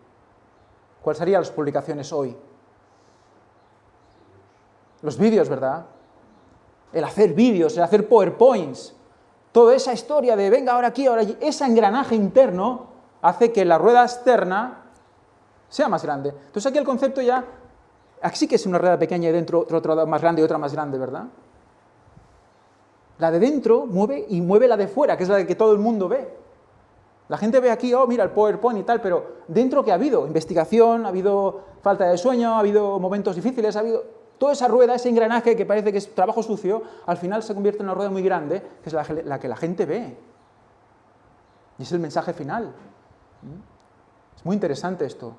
¿Cuáles serían las publicaciones hoy? Los vídeos, ¿verdad? El hacer vídeos, el hacer PowerPoints, toda esa historia de venga ahora aquí, ahora allí, ese engranaje interno hace que la rueda externa sea más grande. Entonces aquí el concepto ya, aquí sí que es una rueda pequeña y dentro otra más grande y otra más grande, ¿verdad? La de dentro mueve y mueve la de fuera, que es la que todo el mundo ve. La gente ve aquí, oh, mira el PowerPoint y tal, pero dentro ¿qué ha habido? Investigación, ha habido falta de sueño, ha habido momentos difíciles, ha habido... Toda esa rueda, ese engranaje que parece que es trabajo sucio, al final se convierte en una rueda muy grande, que es la que la gente ve. Y es el mensaje final. Es muy interesante esto.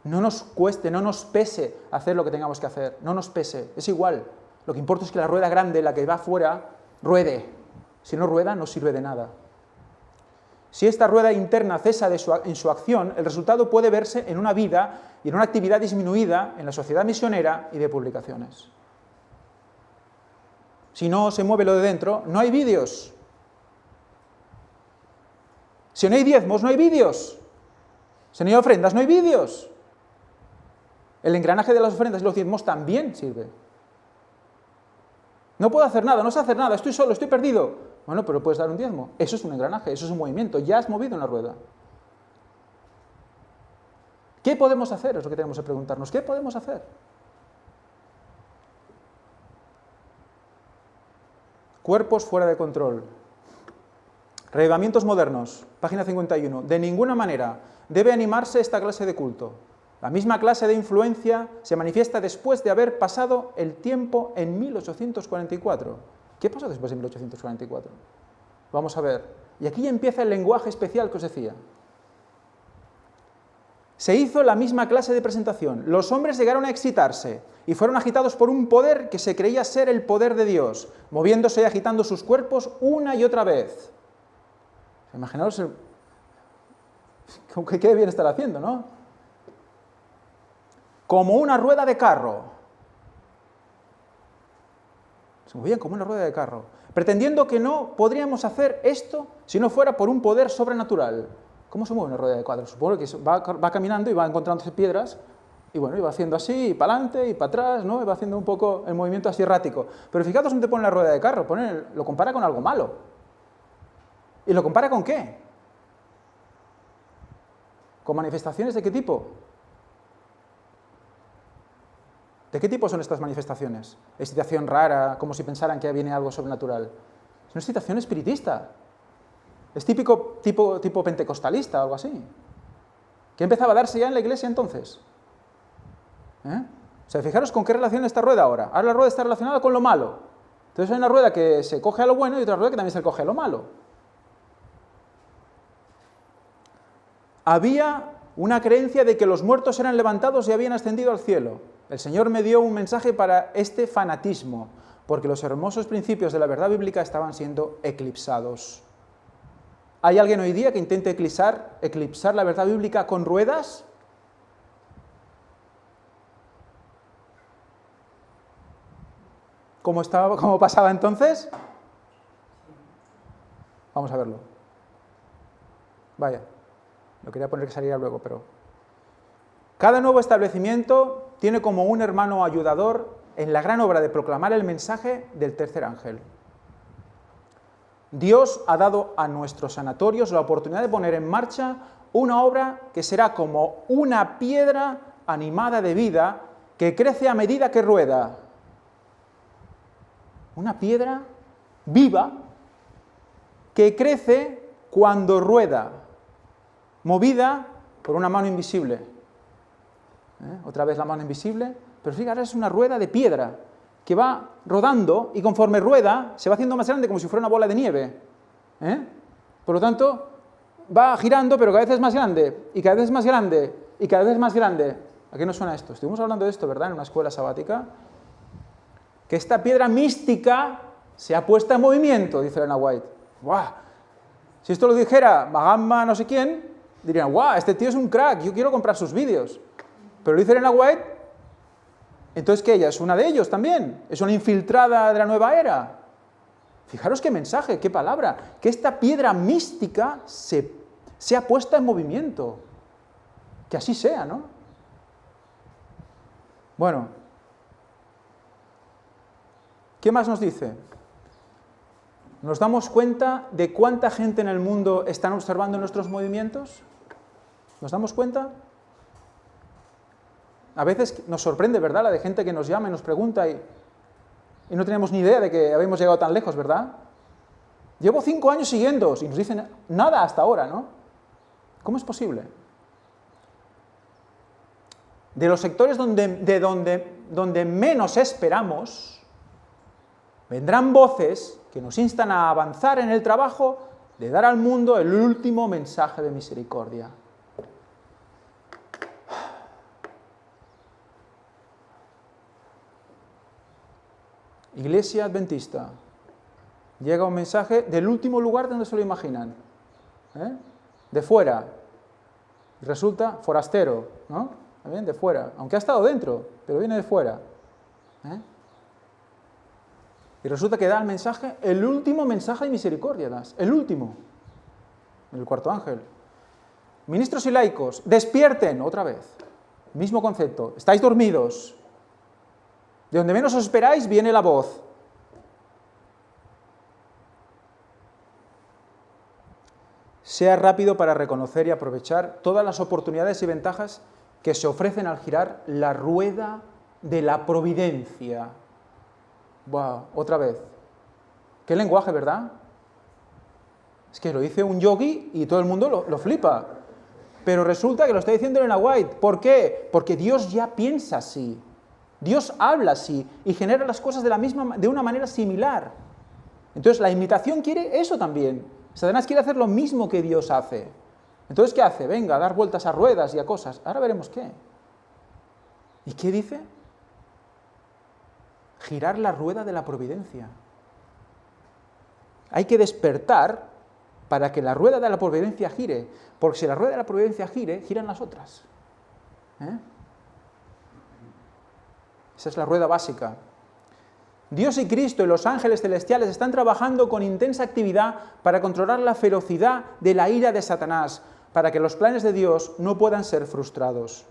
No nos cueste, no nos pese hacer lo que tengamos que hacer, no nos pese, es igual. Lo que importa es que la rueda grande, la que va afuera, ruede. Si no rueda, no sirve de nada. Si esta rueda interna cesa en su acción, el resultado puede verse en una vida y en una actividad disminuida en la sociedad misionera y de publicaciones. Si no se mueve lo de dentro, no hay vídeos. Si no hay diezmos, no hay vídeos. Si no hay ofrendas, no hay vídeos. El engranaje de las ofrendas y los diezmos también sirve. No puedo hacer nada, no sé hacer nada, estoy solo, estoy perdido. Bueno, pero puedes dar un diezmo. Eso es un engranaje, eso es un movimiento, ya has movido una rueda. ¿Qué podemos hacer? Es lo que tenemos que preguntarnos. ¿Qué podemos hacer? Cuerpos fuera de control. Reavivamientos modernos, página 51. De ninguna manera debe animarse esta clase de culto. La misma clase de influencia se manifiesta después de haber pasado el tiempo en 1844. ¿Qué pasó después de 1844? Vamos a ver. Y aquí empieza el lenguaje especial que os decía. Se hizo la misma clase de presentación. Los hombres llegaron a excitarse y fueron agitados por un poder que se creía ser el poder de Dios, moviéndose y agitando sus cuerpos una y otra vez. Imaginaos qué bien estar haciendo, ¿no? Como una rueda de carro. Se movían como una rueda de carro, pretendiendo que no podríamos hacer esto si no fuera por un poder sobrenatural. ¿Cómo se mueve una rueda de carro? Supongo que va caminando y va encontrándose piedras, y bueno, y va haciendo así, y para adelante, y para atrás, ¿no? Y va haciendo un poco el movimiento así errático. Pero fijaos dónde pone la rueda de carro, lo compara con algo malo. ¿Y lo compara con qué? ¿Con manifestaciones de qué tipo? ¿De qué tipo son estas manifestaciones? ¿Excitación rara, como si pensaran que viene algo sobrenatural? Es una excitación espiritista. Es típico tipo pentecostalista o algo así. ¿Qué empezaba a darse ya en la iglesia entonces? O sea, fijaros con qué relación esta rueda ahora. Ahora la rueda está relacionada con lo malo. Entonces hay una rueda que se coge a lo bueno y otra rueda que también se coge a lo malo. Había una creencia de que los muertos eran levantados y habían ascendido al cielo. El Señor me dio un mensaje para este fanatismo, porque los hermosos principios de la verdad bíblica estaban siendo eclipsados. ¿Hay alguien hoy día que intente eclipsar la verdad bíblica con ruedas? ¿Cómo pasaba entonces? Vamos a verlo. Vaya, lo quería poner que saliera luego, pero... Cada nuevo establecimiento tiene como un hermano ayudador en la gran obra de proclamar el mensaje del tercer ángel. Dios ha dado a nuestros sanatorios la oportunidad de poner en marcha una obra que será como una piedra animada de vida que crece a medida que rueda. Una piedra viva que crece cuando rueda, movida por una mano invisible. Otra vez la mano invisible, pero fíjate, ahora es una rueda de piedra que va rodando y conforme rueda se va haciendo más grande como si fuera una bola de nieve. Por lo tanto, va girando pero cada vez es más grande y cada vez es más grande y cada vez es más grande. ¿A qué nos suena esto? Estuvimos hablando de esto, ¿verdad?, en una escuela sabática. Que esta piedra mística se ha puesto en movimiento, dice Elena White. ¡Guau! Si esto lo dijera Mahatma no sé quién, dirían, ¡guau! Este tío es un crack, yo quiero comprar sus vídeos. Pero lo dice Elena White, entonces que ella es una de ellos también, es una infiltrada de la nueva era. Fijaros qué mensaje, qué palabra, que esta piedra mística se ha puesta en movimiento. Que así sea, ¿no? Bueno, ¿qué más nos dice? ¿Nos damos cuenta de cuánta gente en el mundo están observando nuestros movimientos? ¿Nos damos cuenta? A veces nos sorprende, ¿verdad?, la de gente que nos llama y nos pregunta y no tenemos ni idea de que habíamos llegado tan lejos, ¿verdad? Llevo 5 años siguiéndoos y nos dicen nada hasta ahora, ¿no? ¿Cómo es posible? De los sectores donde menos esperamos, vendrán voces que nos instan a avanzar en el trabajo de dar al mundo el último mensaje de misericordia. Iglesia Adventista, llega un mensaje del último lugar donde se lo imaginan, de fuera, y resulta forastero, ¿no? También de fuera, aunque ha estado dentro, pero viene de fuera. Y resulta que da el mensaje, el último mensaje de misericordia, el último, el cuarto ángel. Ministros y laicos, despierten, otra vez, mismo concepto, estáis dormidos. De donde menos os esperáis viene la voz. Sea rápido para reconocer y aprovechar todas las oportunidades y ventajas que se ofrecen al girar la rueda de la providencia. Buah, otra vez. Qué lenguaje, ¿verdad? Es que lo dice un yogi y todo el mundo lo flipa. Pero resulta que lo está diciendo Elena White. ¿Por qué? Porque Dios ya piensa así. Dios habla así y genera las cosas de una manera similar. Entonces la imitación quiere eso también. Satanás quiere hacer lo mismo que Dios hace. Entonces, ¿qué hace? Venga, a dar vueltas a ruedas y a cosas. Ahora veremos qué. ¿Y qué dice? Girar la rueda de la providencia. Hay que despertar para que la rueda de la providencia gire, porque si la rueda de la providencia gire, giran las otras. Esa es la rueda básica. Dios y Cristo y los ángeles celestiales están trabajando con intensa actividad para controlar la ferocidad de la ira de Satanás, para que los planes de Dios no puedan ser frustrados.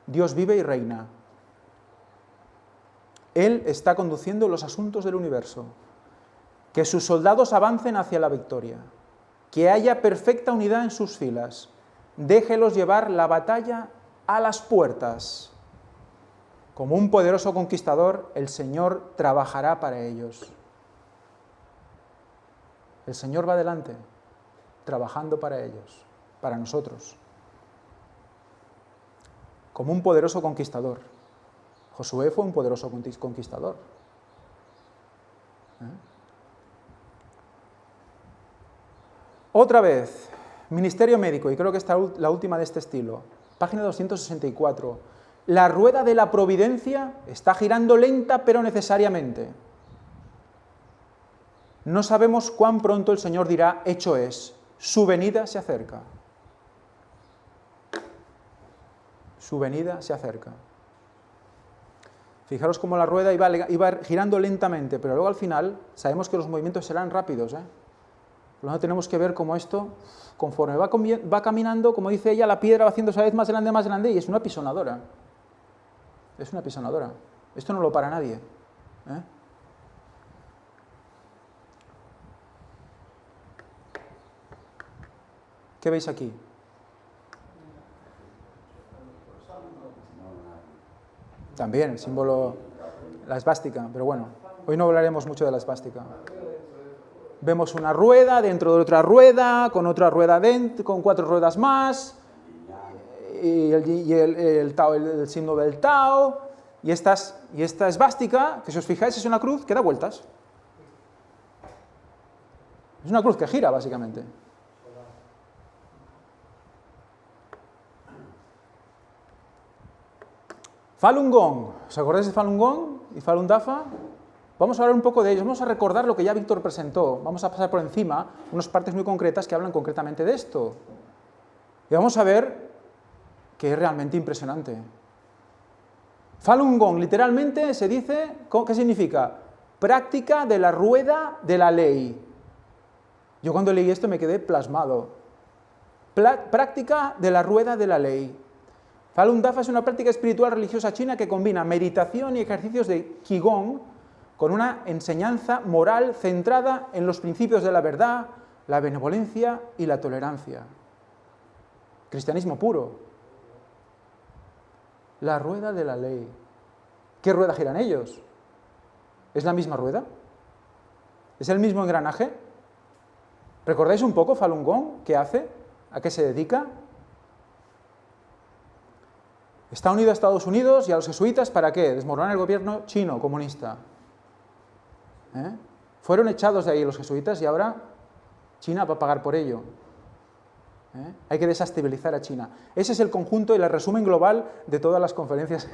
Dios vive y reina. Él está conduciendo los asuntos del universo. Que sus soldados avancen hacia la victoria. Que haya perfecta unidad en sus filas. Déjelos llevar la batalla a las puertas. Como un poderoso conquistador, el Señor trabajará para ellos. El Señor va adelante, trabajando para ellos, para nosotros. Como un poderoso conquistador. Josué fue un poderoso conquistador. Otra vez, ministerio médico, y creo que esta es la última de este estilo. Página 264. La rueda de la providencia está girando lenta pero necesariamente. No sabemos cuán pronto el Señor dirá, hecho es, su venida se acerca. Su venida se acerca. Fijaros cómo la rueda iba girando lentamente, pero luego al final sabemos que los movimientos serán rápidos. Por lo tanto tenemos que ver cómo esto, conforme va caminando, como dice ella, la piedra va haciéndose cada vez más grande, y es una pisonadora. Es una pisonadora. Esto no lo para nadie. ¿Qué veis aquí? También, el símbolo, la esvástica, pero bueno, hoy no hablaremos mucho de la esvástica. Vemos una rueda dentro de otra rueda, con otra rueda dentro, con 4 ruedas más, y el signo del Tao, y esta esvástica, que si os fijáis es una cruz que da vueltas. Es una cruz que gira, básicamente. Falun Gong, ¿os acordáis de Falun Gong y Falun Dafa? Vamos a hablar un poco de ellos, vamos a recordar lo que ya Víctor presentó, vamos a pasar por encima unas partes muy concretas que hablan concretamente de esto. Y vamos a ver que es realmente impresionante. Falun Gong literalmente se dice, ¿qué significa? Práctica de la rueda de la ley. Yo cuando leí esto me quedé plasmado. Práctica de la rueda de la ley. Falun Dafa es una práctica espiritual religiosa china que combina meditación y ejercicios de Qigong con una enseñanza moral centrada en los principios de la verdad, la benevolencia y la tolerancia. Cristianismo puro. La rueda de la ley. ¿Qué rueda giran ellos? ¿Es la misma rueda? ¿Es el mismo engranaje? ¿Recordáis un poco Falun Gong? ¿Qué hace? ¿A qué se dedica? Está unido a Estados Unidos y a los jesuitas, ¿para qué? Desmoronar el gobierno chino comunista. Fueron echados de ahí los jesuitas y ahora China va a pagar por ello. Hay que desestabilizar a China. Ese es el conjunto y el resumen global de todas las conferencias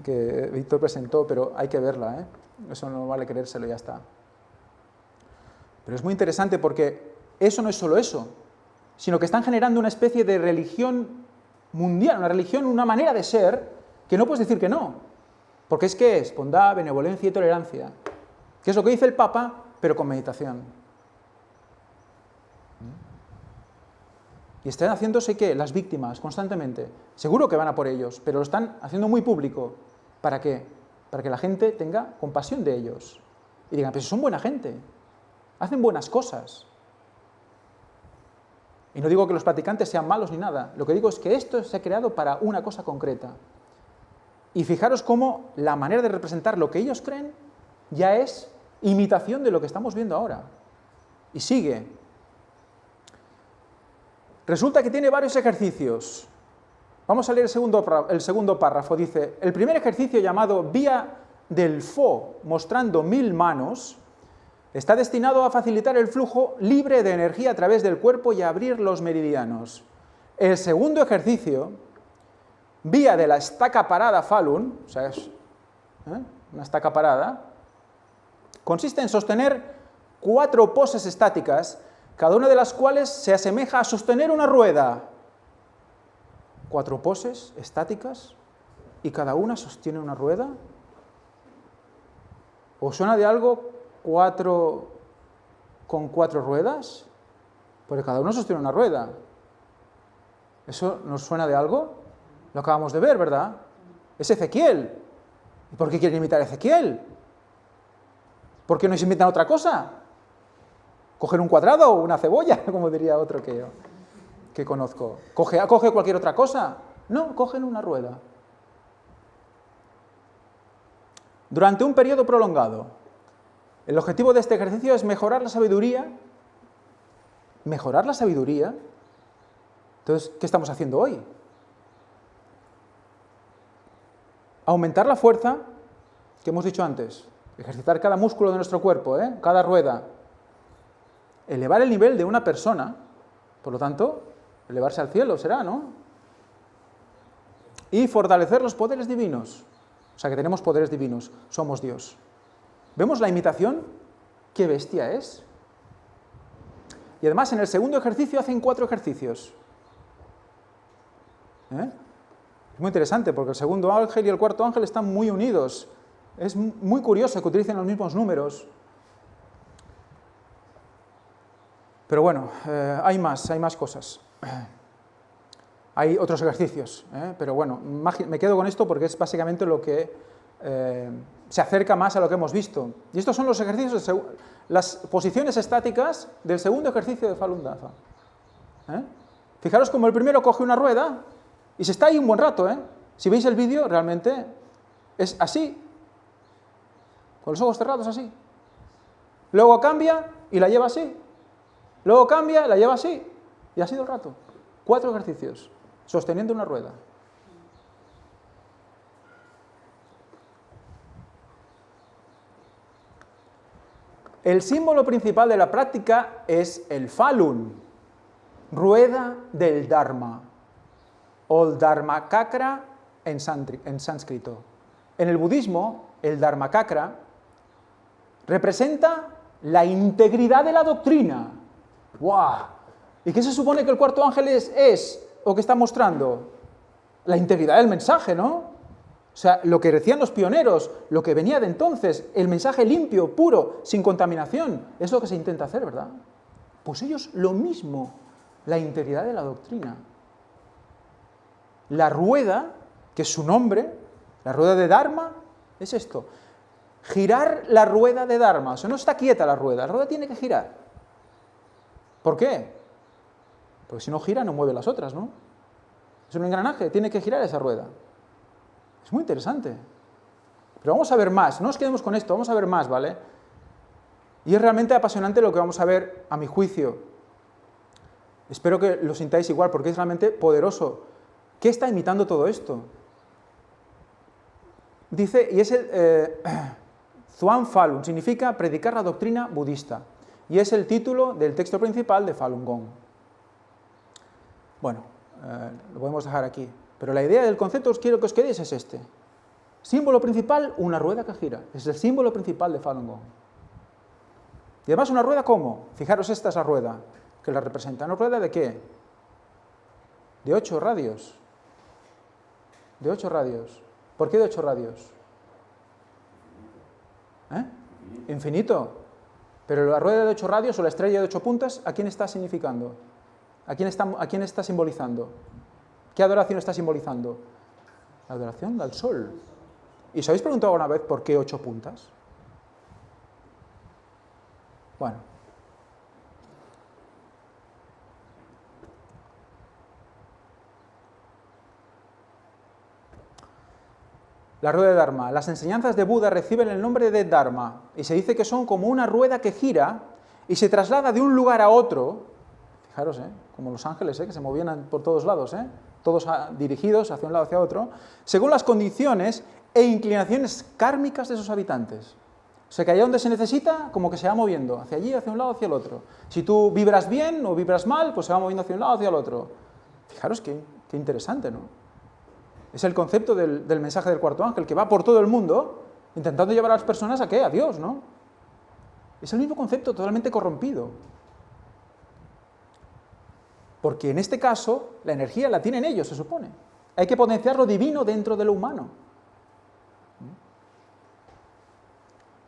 que Víctor presentó, pero hay que verla. Eso no vale creérselo, ya está. Pero es muy interesante porque eso no es solo eso, sino que están generando una especie de religión mundial, una religión, una manera de ser, que no puedes decir que no. Porque es que es bondad, benevolencia y tolerancia. Que es lo que dice el Papa, pero con meditación. Y están haciéndose, ¿qué? Las víctimas, constantemente. Seguro que van a por ellos, pero lo están haciendo muy público. ¿Para qué? Para que la gente tenga compasión de ellos. Y digan, pues son buena gente. Hacen buenas cosas. Y no digo que los practicantes sean malos ni nada. Lo que digo es que esto se ha creado para una cosa concreta. Y fijaros cómo la manera de representar lo que ellos creen ya es imitación de lo que estamos viendo ahora. Y sigue. Resulta que tiene varios ejercicios. Vamos a leer el segundo párrafo. Dice, el primer ejercicio llamado Vía del Fo, mostrando 1000 manos, Está destinado a facilitar el flujo libre de energía a través del cuerpo y a abrir los meridianos. El segundo ejercicio, vía de la estaca parada Falun, o sea, es una estaca parada, consiste en sostener 4 poses estáticas, cada una de las cuales se asemeja a sostener una rueda. 4 poses estáticas y cada una sostiene una rueda. ¿Os suena de algo 4 con 4 ruedas? Porque cada uno sostiene una rueda. ¿Eso nos suena de algo? Lo acabamos de ver, ¿verdad? Es Ezequiel. ¿Y por qué quieren imitar a Ezequiel? ¿Por qué no se inventan otra cosa? ¿Coger un cuadrado o una cebolla? Como diría otro que conozco. ¿Coge cualquier otra cosa? No, cogen una rueda. Durante un periodo prolongado. El objetivo de este ejercicio es mejorar la sabiduría. ¿Mejorar la sabiduría? Entonces, ¿qué estamos haciendo hoy? Aumentar la fuerza, que hemos dicho antes. Ejercitar cada músculo de nuestro cuerpo, cada rueda. Elevar el nivel de una persona, por lo tanto, elevarse al cielo será, ¿no? Y fortalecer los poderes divinos. O sea que tenemos poderes divinos, somos Dios. ¿Vemos la imitación? ¡Qué bestia es! Y además en el segundo ejercicio hacen 4 ejercicios. Es muy interesante porque el segundo ángel y el cuarto ángel están muy unidos. Es muy curioso que utilicen los mismos números. Pero bueno, hay más cosas. Hay otros ejercicios, pero bueno, me quedo con esto porque es básicamente lo que se acerca más a lo que hemos visto. Y estos son los ejercicios, las posiciones estáticas del segundo ejercicio de Falun Dafa. Fijaros como el primero coge una rueda y se está ahí un buen rato. Si veis el vídeo, realmente es así, con los ojos cerrados así. Luego cambia y la lleva así. Luego cambia y la lleva así. Y así todo el rato. 4 ejercicios, sosteniendo una rueda. El símbolo principal de la práctica es el Falun, rueda del Dharma, o el Dharmakakra en sánscrito. En el budismo, el Dharmakakra representa la integridad de la doctrina. ¡Guau! ¿Y qué se supone que el cuarto ángel es o que está mostrando? La integridad del mensaje, ¿no? O sea, lo que decían los pioneros, lo que venía de entonces, el mensaje limpio, puro, sin contaminación, es lo que se intenta hacer, ¿verdad? Pues ellos lo mismo, la integridad de la doctrina. La rueda, que es su nombre, la rueda de Dharma, es esto. Girar la rueda de Dharma, o sea, no está quieta la rueda tiene que girar. ¿Por qué? Porque si no gira, no mueve las otras, ¿no? Es un engranaje, tiene que girar esa rueda. Es muy interesante. Pero vamos a ver más, no nos quedemos con esto, vamos a ver más, ¿vale? Y es realmente apasionante lo que vamos a ver, a mi juicio. Espero que lo sintáis igual, porque es realmente poderoso. ¿Qué está imitando todo esto? Dice, y es el Zhuang Falun, significa predicar la doctrina budista. Y es el título del texto principal de Falun Gong. Bueno, lo podemos dejar aquí. Pero la idea del concepto que quiero que os quedéis es este. Símbolo principal, una rueda que gira. Es el símbolo principal de Falun Gong. Y además una rueda, ¿cómo? Fijaros, esta es la rueda que la representa. ¿Una rueda de qué? De 8 radios. De 8 radios. ¿Por qué de 8 radios? Infinito. Pero la rueda de 8 radios o la estrella de 8 puntas, ¿a quién está significando? ¿A quién está simbolizando? ¿Qué adoración está simbolizando? La adoración al sol. ¿Y os habéis preguntado alguna vez por qué 8 puntas? Bueno. La rueda de Dharma. Las enseñanzas de Buda reciben el nombre de Dharma y se dice que son como una rueda que gira y se traslada de un lugar a otro. Fijaros, como los ángeles, que se movían por todos lados, todos dirigidos hacia un lado hacia otro, según las condiciones e inclinaciones kármicas de sus habitantes. sea que allá donde se necesita, como que se va moviendo, hacia allí, hacia un lado, hacia el otro. Si tú vibras bien o vibras mal, pues se va moviendo hacia un lado, hacia el otro. Fijaros qué interesante, ¿no? Es el concepto del mensaje del cuarto ángel, que va por todo el mundo, intentando llevar a las personas ¿a qué? A Dios, ¿no? Es el mismo concepto, totalmente corrompido. Porque en este caso, la energía la tienen ellos, se supone. Hay que potenciar lo divino dentro de lo humano.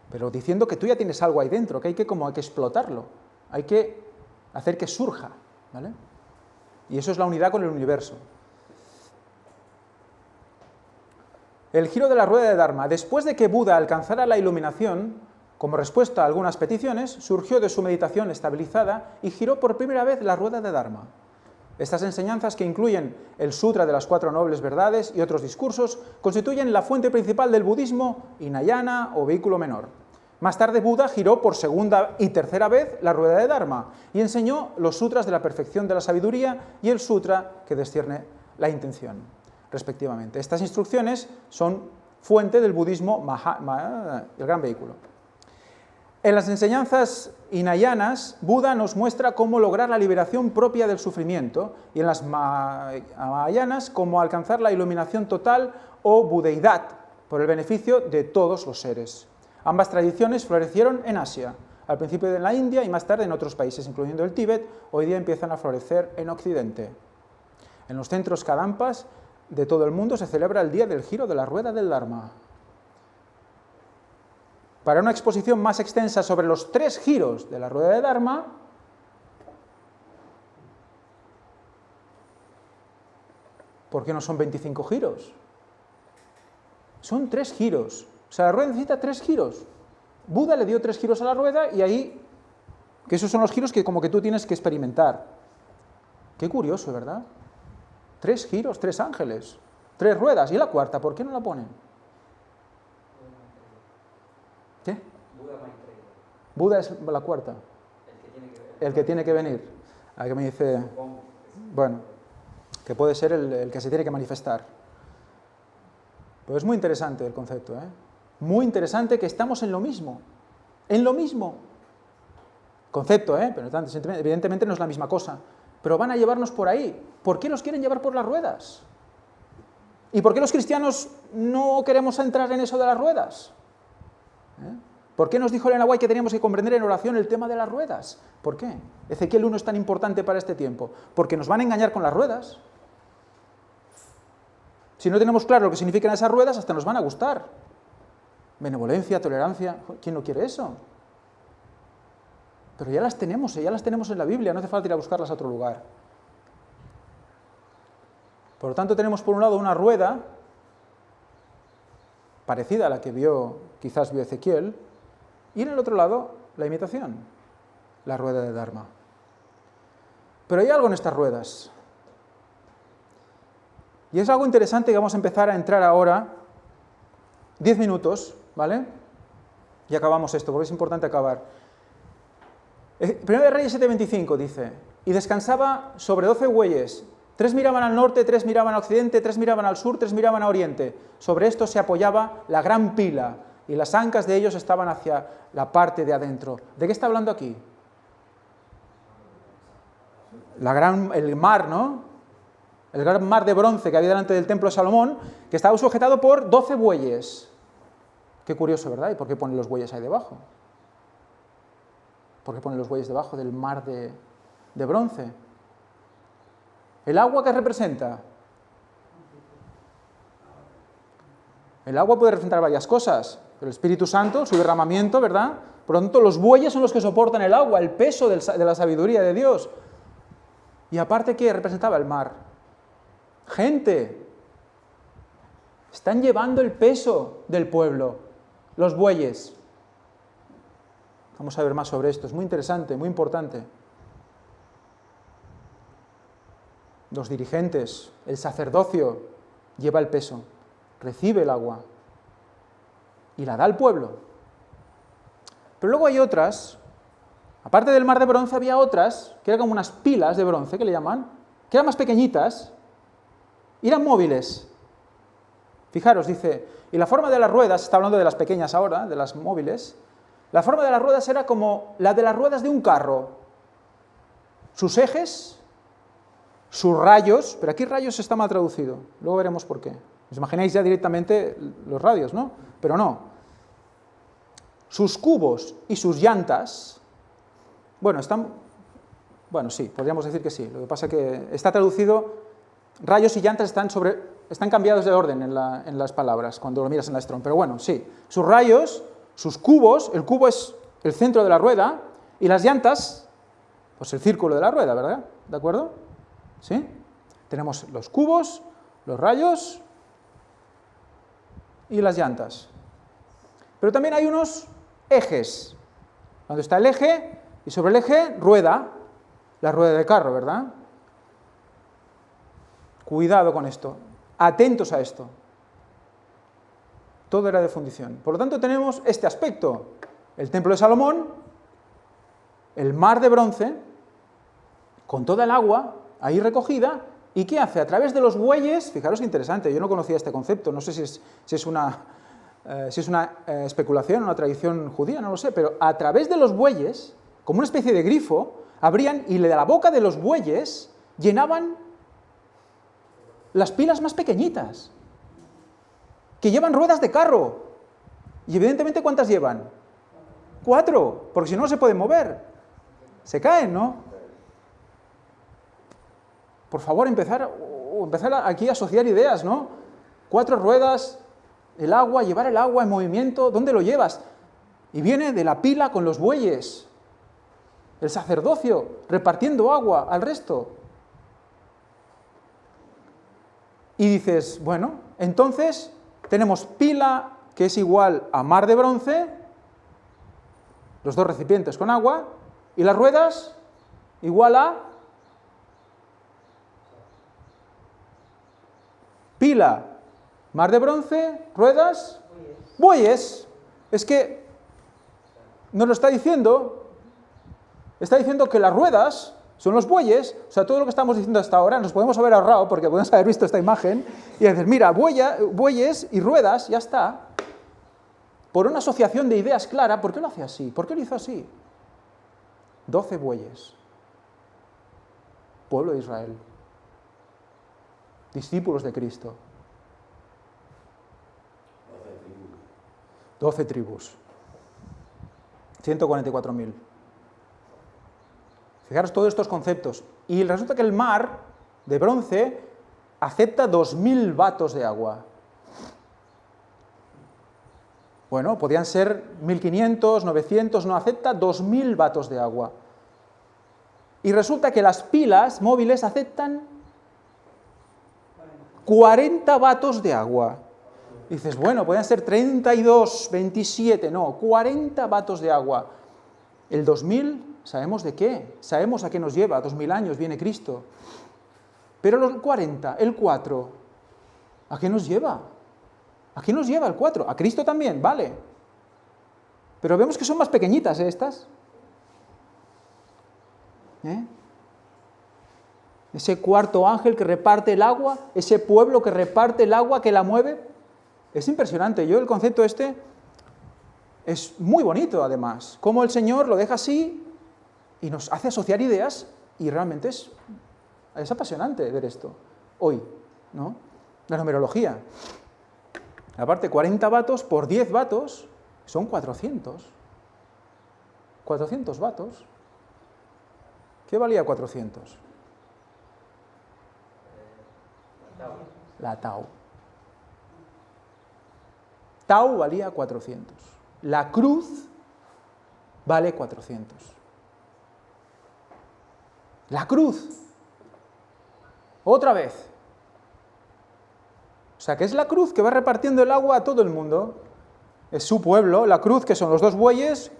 Pero diciendo que tú ya tienes algo ahí dentro, que hay que explotarlo, hay que hacer que surja, ¿vale? Y eso es la unidad con el universo. El giro de la rueda de Dharma. Después de que Buda alcanzara la iluminación, como respuesta a algunas peticiones, surgió de su meditación estabilizada y giró por primera vez la rueda de Dharma. Estas enseñanzas, que incluyen el Sutra de las Cuatro Nobles Verdades y otros discursos, constituyen la fuente principal del budismo, Hinayana o vehículo menor. Más tarde Buda giró por segunda y tercera vez la rueda de Dharma y enseñó los sutras de la perfección de la sabiduría y el sutra que descierne la intención, respectivamente. Estas instrucciones son fuente del budismo, el gran vehículo. En las enseñanzas hinayanas, Buda nos muestra cómo lograr la liberación propia del sufrimiento y en las mahayanas cómo alcanzar la iluminación total o budeidad por el beneficio de todos los seres. Ambas tradiciones florecieron en Asia, al principio en la India y más tarde en otros países, incluyendo el Tíbet. Hoy día empiezan a florecer en Occidente. En los centros Kadampas de todo el mundo se celebra el día del giro de la rueda del Dharma. Para una exposición más extensa sobre los 3 giros de la rueda de Dharma, ¿por qué no son 25 giros? Son 3 giros. O sea, la rueda necesita 3 giros. Buda le dio 3 giros a la rueda y ahí, que esos son los giros que como que tú tienes que experimentar. Qué curioso, ¿verdad? 3 giros, 3 ángeles, 3 ruedas. ¿Y la cuarta? ¿Por qué no la ponen? ¿Qué? Buda es la cuarta. El que tiene que venir. Aquí me dice, bueno, que puede ser el que se tiene que manifestar. Pues es muy interesante el concepto, ¿eh? Muy interesante que estamos en lo mismo. En lo mismo. Concepto, ¿eh? Pero evidentemente no es la misma cosa. Pero van a llevarnos por ahí. ¿Por qué nos quieren llevar por las ruedas? ¿Y por qué los cristianos no queremos entrar en eso de las ruedas? ¿Por qué nos dijo Elena White que teníamos que comprender en oración el tema de las ruedas? ¿Por qué? Ezequiel 1 es tan importante para este tiempo. Porque nos van a engañar con las ruedas. Si no tenemos claro lo que significan esas ruedas, hasta nos van a gustar. Benevolencia, tolerancia, ¿quién no quiere eso? Pero ya las tenemos en la Biblia, no hace falta ir a buscarlas a otro lugar. Por lo tanto, tenemos por un lado una rueda parecida a la que quizás vio Ezequiel, y en el otro lado la imitación, la rueda de Dharma. Pero hay algo en estas ruedas. Y es algo interesante que vamos a empezar a entrar ahora, 10 minutos, ¿vale? Y acabamos esto, porque es importante acabar. Primero de Reyes 7:25 dice, y descansaba sobre 12 bueyes, 3 miraban al norte, 3 miraban a occidente, 3 miraban al sur, 3 miraban a oriente. Sobre esto se apoyaba la gran pila, y las ancas de ellos estaban hacia la parte de adentro. ¿De qué está hablando aquí? El mar, ¿no? El gran mar de bronce que había delante del templo de Salomón, que estaba sujetado por 12 bueyes. Qué curioso, ¿verdad? ¿Y por qué ponen los bueyes ahí debajo? ¿Por qué ponen los bueyes debajo del mar de bronce? ¿El agua qué representa? El agua puede representar varias cosas. El Espíritu Santo, su derramamiento, ¿verdad? Por lo tanto, los bueyes son los que soportan el agua, el peso de la sabiduría de Dios. Y aparte, ¿qué representaba el mar? Gente. Están llevando el peso del pueblo, los bueyes. Vamos a ver más sobre esto, es muy interesante, muy importante. Los dirigentes, el sacerdocio, lleva el peso, recibe el agua y la da al pueblo. Pero luego hay otras, aparte del mar de bronce había otras, que eran como unas pilas de bronce, que le llaman, que eran más pequeñitas, y eran móviles. Fijaros, dice, y la forma de las ruedas, está hablando de las pequeñas ahora, de las móviles, La forma de las ruedas era como la de las ruedas de un carro. Sus ejes, sus rayos, pero aquí rayos está mal traducido, luego veremos por qué. ¿Os imagináis ya directamente los radios, no? Pero no. Sus cubos y sus llantas, bueno, sí, podríamos decir que sí. Lo que pasa es que está traducido, rayos y llantas están cambiados de orden en las palabras, cuando lo miras en la Strong. Pero bueno, sí. Sus rayos, sus cubos, el cubo es el centro de la rueda, y las llantas, pues el círculo de la rueda, ¿verdad? ¿De acuerdo? ¿Sí? Tenemos los cubos, los rayos y las llantas. Pero también hay unos ejes. Donde está el eje, y sobre el eje, rueda. La rueda de carro, ¿verdad? Cuidado con esto. Atentos a esto. Todo era de fundición. Por lo tanto, tenemos este aspecto. El templo de Salomón, el mar de bronce, con toda el agua ahí recogida, ¿y qué hace? A través de los bueyes, fijaros qué interesante, yo no conocía este concepto, no sé si es una especulación, una tradición judía, no lo sé, pero a través de los bueyes, como una especie de grifo, abrían y de la boca de los bueyes llenaban las pilas más pequeñitas, que llevan ruedas de carro. Y evidentemente, ¿cuántas llevan? 4, porque si no, no se pueden mover. Se caen, ¿no? Por favor, empezar aquí a asociar ideas, ¿no? 4 ruedas, el agua, llevar el agua en movimiento, ¿dónde lo llevas? Y viene de la pila con los bueyes, el sacerdocio, repartiendo agua al resto. Y dices, bueno, entonces tenemos pila que es igual a mar de bronce, los 2 recipientes con agua, y las ruedas igual a pila, mar de bronce, ruedas, bueyes. Es que nos lo está diciendo que las ruedas son los bueyes, o sea, todo lo que estamos diciendo hasta ahora nos podemos haber ahorrado porque podemos haber visto esta imagen y decir, mira, bueyes y ruedas, ya está. Por una asociación de ideas clara, ¿por qué lo hace así? ¿Por qué lo hizo así? 12 bueyes. Pueblo de Israel. Discípulos de Cristo. 12 tribus. 144.000. Fijaros todos estos conceptos. Y resulta que el mar de bronce acepta 2.000 vatos de agua. Bueno, podían ser 1.500, 900, no, acepta 2.000 vatos de agua. Y resulta que las pilas móviles aceptan 40 vatos de agua. Dices, bueno, pueden ser 32, 27, no, 40 vatos de agua. El 2000, ¿sabemos de qué? Sabemos a qué nos lleva, 2000 años, viene Cristo. Pero los 40, el 4, ¿a qué nos lleva? ¿A qué nos lleva el 4? A Cristo también, vale. Pero vemos que son más pequeñitas, estas. Ese cuarto ángel que reparte el agua, ese pueblo que reparte el agua, que la mueve, es impresionante. Yo el concepto este es muy bonito, además. Cómo el Señor lo deja así y nos hace asociar ideas y realmente es apasionante ver esto hoy, ¿no? La numerología. Aparte, 40 vatos por 10 vatos son 400. 400 vatos. ¿Qué valía 400? La tau. Tau valía 400. La cruz vale 400. La cruz. Otra vez. O sea, que es la cruz que va repartiendo el agua a todo el mundo. Es su pueblo, la cruz, que son los 2 bueyes,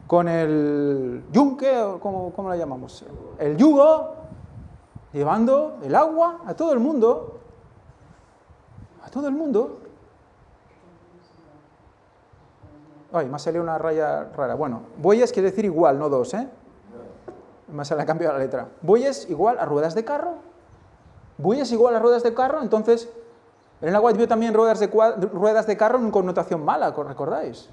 con el yunque, ¿cómo la llamamos? El yugo, llevando el agua a todo el mundo. A todo el mundo. Ay, me ha salido una raya rara. Bueno, bueyes quiere decir igual, no 2, ¿eh? Me ha cambiado la letra. Bueyes igual a ruedas de carro. Bueyes igual a ruedas de carro, entonces... Elena White vio también ruedas de carro en connotación mala, ¿recordáis?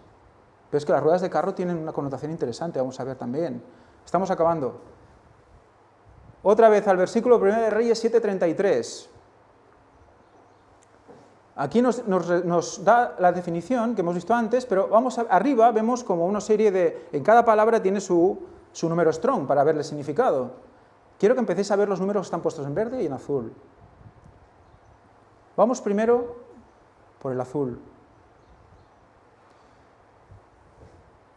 Pero es que las ruedas de carro tienen una connotación interesante, vamos a ver también. Estamos acabando. Otra vez al versículo 1 de Reyes 7:33. Aquí nos da la definición que hemos visto antes, pero arriba vemos como una serie de... En cada palabra tiene su número strong para ver el significado. Quiero que empecéis a ver los números que están puestos en verde y en azul. Vamos primero por el azul.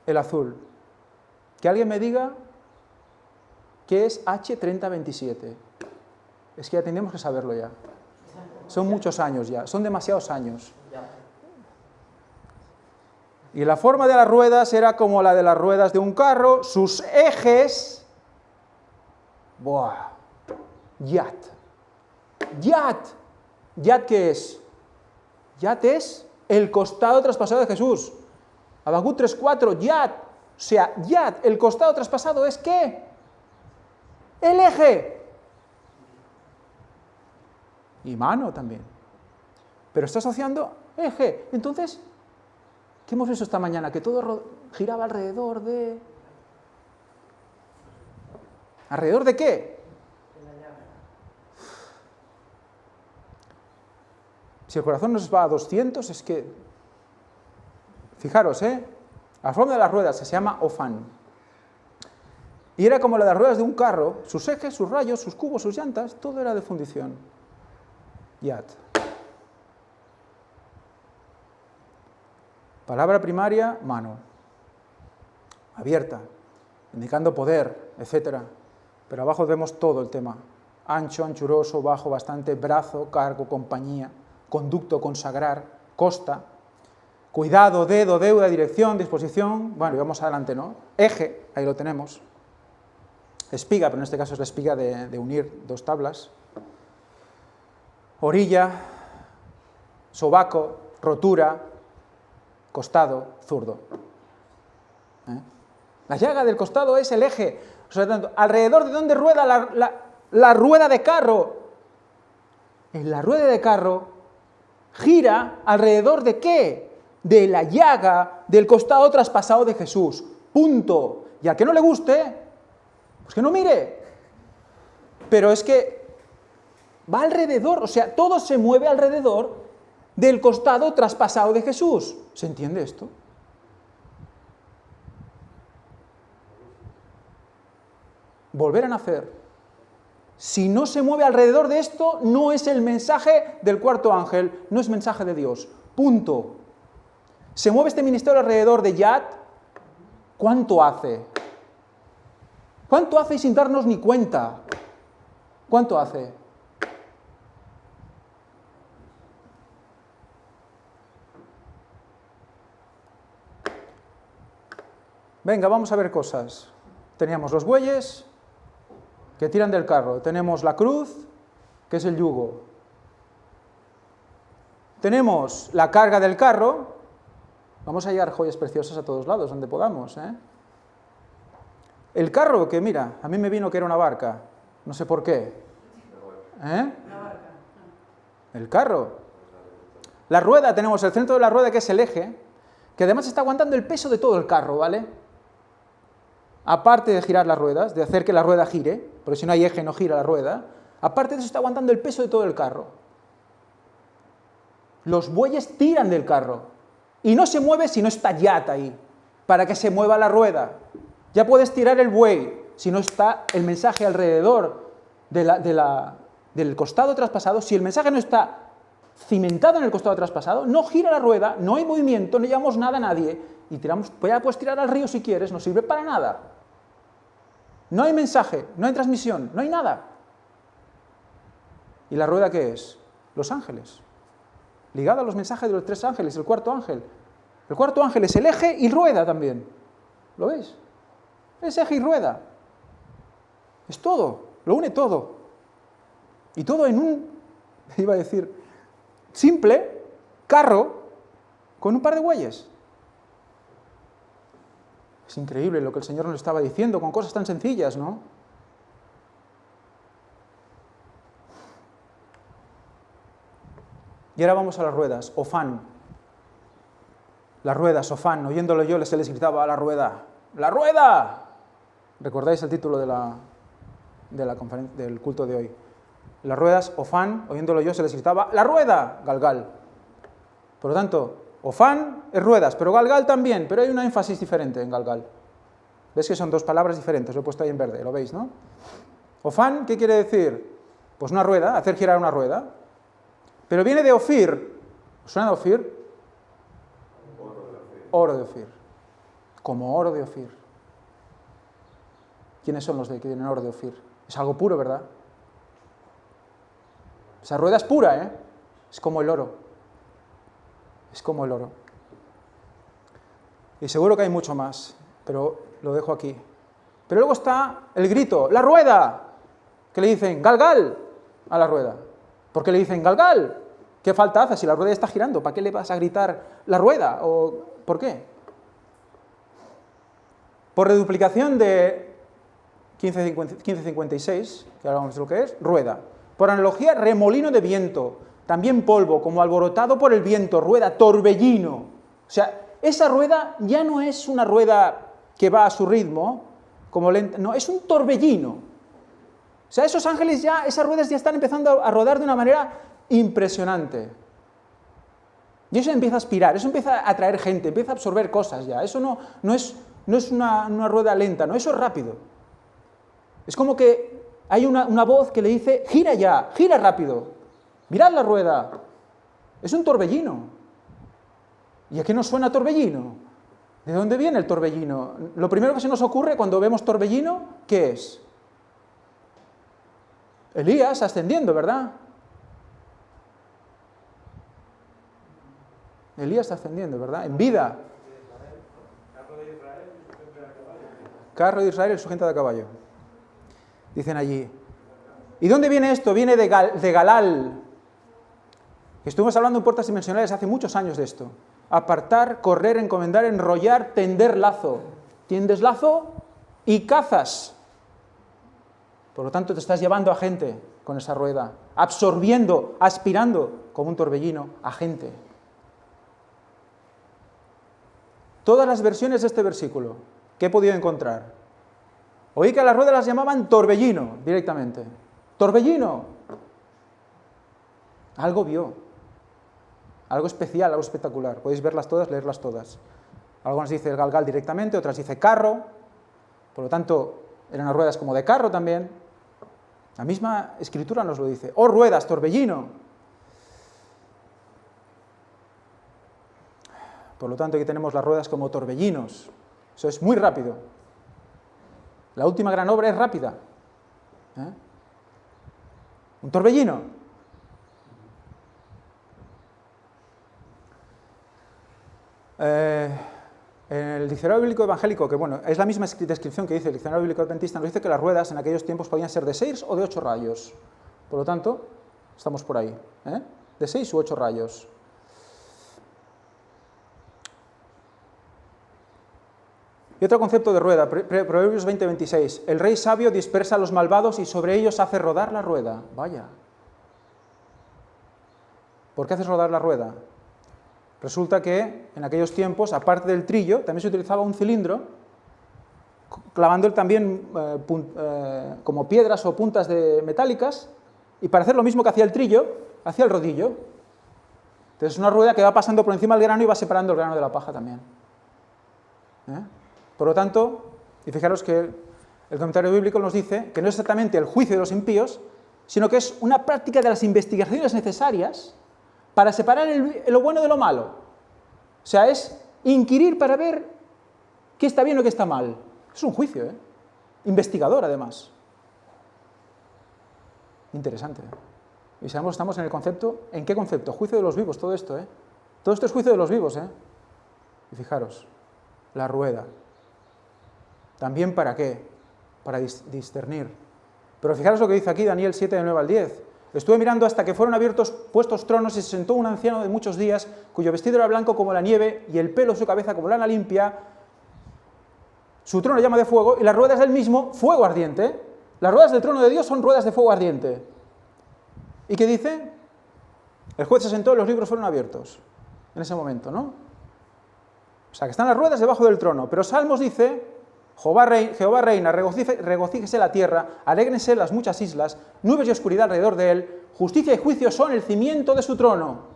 El azul. Que alguien me diga qué es H3027. Es que ya tendríamos que saberlo ya. Son muchos años ya, son demasiados años. Y la forma de las ruedas era como la de las ruedas de un carro, sus ejes... ¡Buah! Yat. Yat. ¿Yat qué es? Yat es el costado traspasado de Jesús. Habacuc 3:4, Yat. O sea, Yat, el costado traspasado es ¿qué? El eje. Y mano también. Pero está asociando eje. Entonces, ¿qué hemos visto esta mañana? Que todo giraba alrededor de... ¿Alrededor de qué? Si el corazón nos va a 200, es que... Fijaros, la forma de las ruedas se llama ofán. Y era como la de las ruedas de un carro, sus ejes, sus rayos, sus cubos, sus llantas, todo era de fundición. Yat. Palabra primaria, mano. Abierta, indicando poder, etc. Pero abajo vemos todo el tema. Ancho, anchuroso, bajo, bastante, brazo, cargo, compañía, conducto, consagrar, costa, cuidado, dedo, deuda, dirección, disposición. Bueno, y vamos adelante, ¿no? Eje, ahí lo tenemos. Espiga, pero en este caso es la espiga de unir dos tablas. Orilla, sobaco, rotura, costado, zurdo. La llaga del costado es el eje. O sea, tanto, alrededor de donde rueda la rueda de carro. En la rueda de carro gira alrededor de ¿qué? De la llaga del costado traspasado de Jesús. Punto. Y al que no le guste, pues que no mire. Pero es que va alrededor, o sea, todo se mueve alrededor del costado traspasado de Jesús. ¿Se entiende esto? Volver a nacer. Si no se mueve alrededor de esto, no es el mensaje del cuarto ángel, no es mensaje de Dios. Punto. ¿Se mueve este ministerio alrededor de Yat? ¿Cuánto hace? ¿Cuánto hace y sin darnos ni cuenta? ¿Cuánto hace? Venga, vamos a ver cosas. Teníamos los bueyes que tiran del carro. Tenemos la cruz, que es el yugo. Tenemos la carga del carro. Vamos a llevar joyas preciosas a todos lados, donde podamos. El carro, que mira, a mí me vino que era una barca. No sé por qué. El carro. La rueda, tenemos el centro de la rueda, que es el eje, que además está aguantando el peso de todo el carro, ¿vale? Aparte de girar las ruedas, de hacer que la rueda gire, porque si no hay eje no gira la rueda, aparte de eso está aguantando el peso de todo el carro. Los bueyes tiran del carro y no se mueve si no está Yat ahí, para que se mueva la rueda. Ya puedes tirar el buey si no está el mensaje alrededor del costado traspasado. Si el mensaje no está cimentado en el costado traspasado, no gira la rueda, no hay movimiento, no llevamos nada a nadie y tiramos, pues ya puedes tirar al río si quieres, no sirve para nada. No hay mensaje, no hay transmisión, no hay nada. ¿Y la rueda qué es? Los ángeles. Ligada a los mensajes de los tres ángeles, el cuarto ángel. El cuarto ángel es el eje y rueda también. ¿Lo veis? Es eje y rueda. Es todo, lo une todo. Y todo en un, iba a decir, simple carro con un par de bueyes. Es increíble lo que el Señor nos estaba diciendo con cosas tan sencillas, ¿no? Y ahora vamos a las ruedas, ofán. La rueda, Sofán, oyéndolo yo, se les gritaba, ¡la rueda! ¡La rueda! ¿Recordáis el título del culto de hoy? Las ruedas, Ofán, oyéndolo yo, se les gritaba, ¡la rueda! Galgal. Por lo tanto, Ofán es ruedas, pero Galgal también, pero hay un énfasis diferente en Galgal. ¿Ves que son dos palabras diferentes? Lo he puesto ahí en verde, lo veis, ¿no? Ofán, ¿qué quiere decir? Pues una rueda, hacer girar una rueda. Pero viene de Ofir. ¿Os suena de Ofir? Oro de Ofir. Como oro de Ofir. ¿Quiénes son los que tienen oro de Ofir? Es algo puro, ¿verdad? Esa rueda es pura, ¿eh? Es como el oro. Es como el oro. Y seguro que hay mucho más, pero lo dejo aquí. Pero luego está el grito, ¡la rueda! Que le dicen, ¡Galgal! A la rueda. ¿Por qué le dicen, ¡Galgal! ¿Qué falta hace si la rueda está girando? ¿Para qué le vas a gritar la rueda? ¿O por qué? Por reduplicación de 1556, que ahora vamos a ver lo que es, rueda. Por analogía, remolino de viento, también polvo, como alborotado por el viento, rueda, torbellino. O sea, esa rueda ya no es una rueda que va a su ritmo, como lenta, no, es un torbellino. O sea, esos ángeles ya, esas ruedas ya están empezando a rodar de una manera impresionante. Y eso empieza a aspirar, eso empieza a atraer gente, empieza a absorber cosas ya. Eso no es una rueda lenta, no, eso es rápido. Es como que hay una voz que le dice, gira ya, gira rápido, mirad la rueda. Es un torbellino. ¿Y a qué nos suena torbellino? ¿De dónde viene el torbellino? Lo primero que se nos ocurre cuando vemos torbellino, ¿qué es? Elías ascendiendo, ¿verdad? Elías ascendiendo, ¿verdad? En vida. Carro de Israel y su gente de a caballo. Dicen allí. ¿Y dónde viene esto? Viene de Galal. Estuvimos hablando en puertas dimensionales hace muchos años de esto. Apartar, correr, encomendar, enrollar, tender lazo. Tiendes lazo y cazas. Por lo tanto, te estás llevando a gente con esa rueda, absorbiendo, aspirando, como un torbellino, a gente. Todas las versiones de este versículo que he podido encontrar, oí que a las ruedas las llamaban torbellino, directamente. Torbellino. Algo vio. Algo especial, algo espectacular. Podéis verlas todas, leerlas todas. Algunas dice el Galgal directamente, otras dice carro. Por lo tanto, eran unas ruedas como de carro también. La misma escritura nos lo dice. ¡Oh, ruedas, torbellino! Por lo tanto, aquí tenemos las ruedas como torbellinos. Eso es muy rápido. La última gran obra es rápida. Un torbellino. En el diccionario bíblico evangélico, que bueno, es la misma descripción que dice el diccionario bíblico adventista, nos dice que las ruedas en aquellos tiempos podían ser de 6 o de 8 rayos. Por lo tanto, estamos por ahí, de 6 u 8 rayos. Y otro concepto de rueda, Proverbios 20:26. El rey sabio dispersa a los malvados y sobre ellos hace rodar la rueda. Vaya. ¿Por qué haces rodar la rueda? Resulta que en aquellos tiempos, aparte del trillo, también se utilizaba un cilindro, clavando también como piedras o puntas metálicas, y para hacer lo mismo que hacía el trillo, hacía el rodillo. Entonces es una rueda que va pasando por encima del grano y va separando el grano de la paja también. Por lo tanto, y fijaros que el comentario bíblico nos dice que no es exactamente el juicio de los impíos, sino que es una práctica de las investigaciones necesarias para separar lo bueno de lo malo. O sea, es inquirir para ver qué está bien o qué está mal. Es un juicio, investigador además. Interesante. Y sabemos, estamos en el concepto, ¿en qué concepto? Juicio de los vivos, todo esto, Todo esto es juicio de los vivos, Y fijaros, la rueda. ¿También para qué? Para discernir. Pero fijaros lo que dice aquí Daniel 7, de 9 al 10. Estuve mirando hasta que fueron puestos tronos y se sentó un anciano de muchos días, cuyo vestido era blanco como la nieve y el pelo de su cabeza como lana limpia. Su trono llama de fuego y las ruedas del mismo, fuego ardiente. Las ruedas del trono de Dios son ruedas de fuego ardiente. ¿Y qué dice? El juez se sentó y los libros fueron abiertos. En ese momento, ¿no? O sea, que están las ruedas debajo del trono. Pero Salmos dice, Jehová reina, regocíjese la tierra, alégrense las muchas islas, nubes y oscuridad alrededor de él, justicia y juicio son el cimiento de su trono.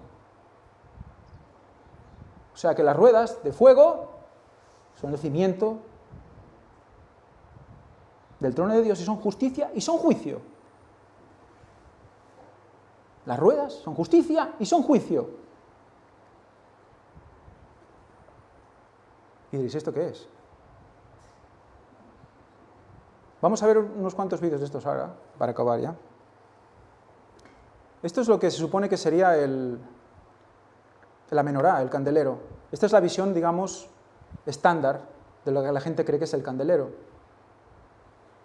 O sea, que las ruedas de fuego son el cimiento del trono de Dios y son justicia y son juicio. Las ruedas son justicia y son juicio. Y diréis, ¿esto qué es? Vamos a ver unos cuantos vídeos de estos ahora, para acabar ya. Esto es lo que se supone que sería la menorá, el candelero. Esta es la visión, digamos, estándar de lo que la gente cree que es el candelero.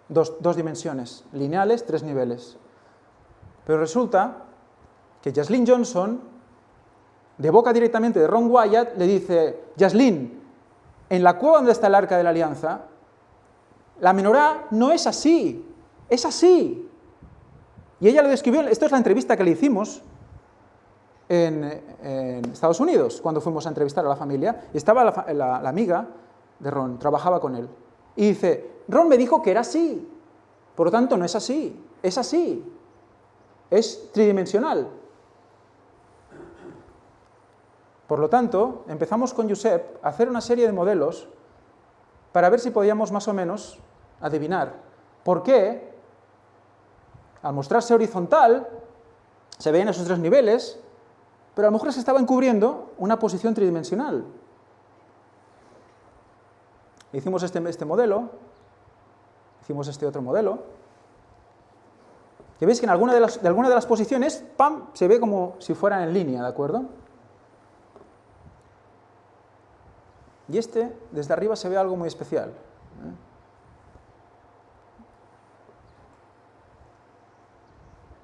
Dos dimensiones, lineales, 3 niveles. Pero resulta que Jaslyn Johnson, de boca directamente de Ron Wyatt, le dice, Jaslyn, en la cueva donde está el Arca de la Alianza, la menorá no es así, es así. Y ella lo describió, esto es la entrevista que le hicimos en Estados Unidos, cuando fuimos a entrevistar a la familia, y estaba la amiga de Ron, trabajaba con él, y dice, Ron me dijo que era así, por lo tanto no es así, es tridimensional. Por lo tanto, empezamos con Josep a hacer una serie de modelos para ver si podíamos más o menos adivinar por qué, al mostrarse horizontal, se veían esos 3 niveles, pero a lo mejor se estaba encubriendo una posición tridimensional. Hicimos este modelo, hicimos este otro modelo, y veis que en alguna de las posiciones, ¡pam!, se ve como si fueran en línea, ¿de acuerdo? Y desde arriba se ve algo muy especial.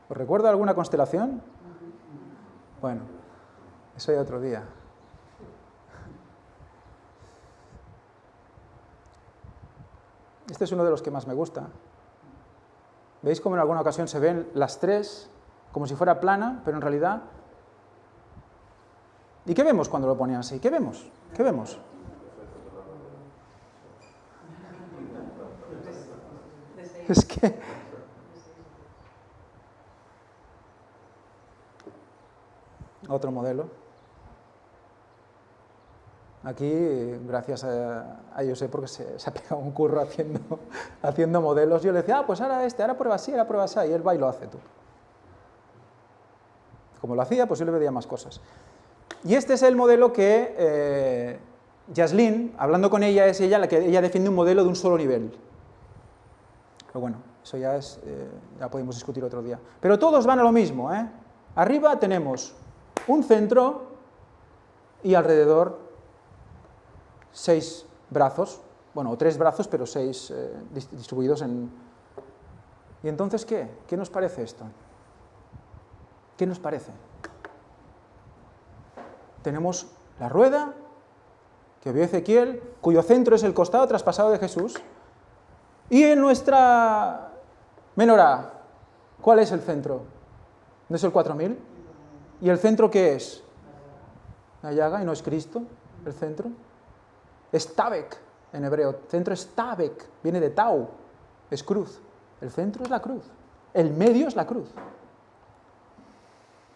¿Os recuerda alguna constelación? Bueno, eso ya otro día. Este es uno de los que más me gusta. ¿Veis cómo en alguna ocasión se ven las 3 como si fuera plana, pero en realidad... ¿Y qué vemos cuando lo ponían así? ¿Qué vemos? ¿Qué vemos? Es que... Otro modelo. Aquí, gracias a José, porque se ha pegado un curro haciendo modelos. Yo le decía, pues ahora prueba así, y él va y lo hace tú. Como lo hacía, pues yo le pedía más cosas. Y este es el modelo que Jaslyn, hablando con ella, es ella la que ella defiende un modelo de un solo nivel. Pero bueno, eso ya podemos discutir otro día. Pero todos van a lo mismo, ¿eh? Arriba tenemos un centro y alrededor 6 brazos, bueno, o 3 brazos, pero 6 distribuidos en... ¿Y entonces qué? ¿Qué nos parece esto? ¿Qué nos parece? Tenemos la rueda, que vio Ezequiel, cuyo centro es el costado traspasado de Jesús, y en nuestra menorá, ¿cuál es el centro? ¿No es el 4000? ¿Y el centro qué es? La llaga, y no es Cristo, el centro. Es Tabek, en hebreo. Centro es Tabek, viene de Tau, es cruz. El centro es la cruz. El medio es la cruz.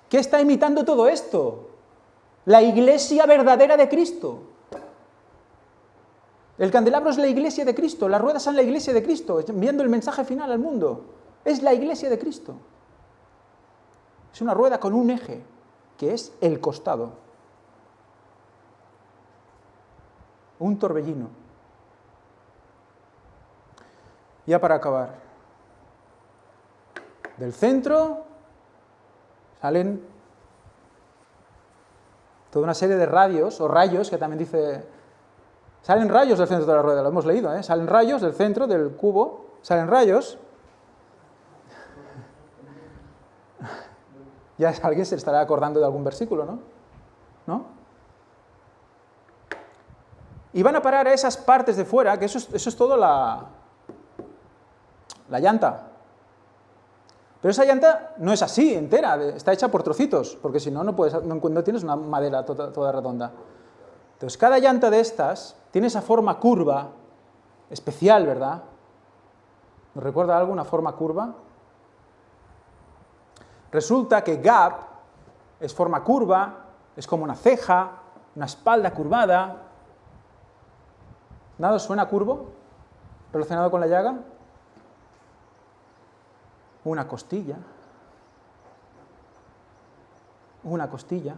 ¿Qué está imitando todo esto? La iglesia verdadera de Cristo. El candelabro es la iglesia de Cristo, las ruedas son la iglesia de Cristo, enviando el mensaje final al mundo. Es la iglesia de Cristo. Es una rueda con un eje, que es el costado. Un torbellino. Ya para acabar. Del centro salen toda una serie de radios, o rayos, que también dice... Salen rayos del centro de la rueda, lo hemos leído, ¿eh? Salen rayos del centro del cubo, salen rayos. Ya alguien se estará acordando de algún versículo, ¿no? ¿No? Y van a parar a esas partes de fuera, que eso es todo la llanta. Pero esa llanta no es así, entera, está hecha por trocitos, porque si no, no tienes una madera toda redonda. Entonces, cada llanta de estas tiene esa forma curva, especial, ¿verdad? ¿Nos recuerda algo una forma curva? Resulta que gap es forma curva, es como una ceja, una espalda curvada. ¿Nada os suena curvo relacionado con la llaga? Una costilla. Una costilla.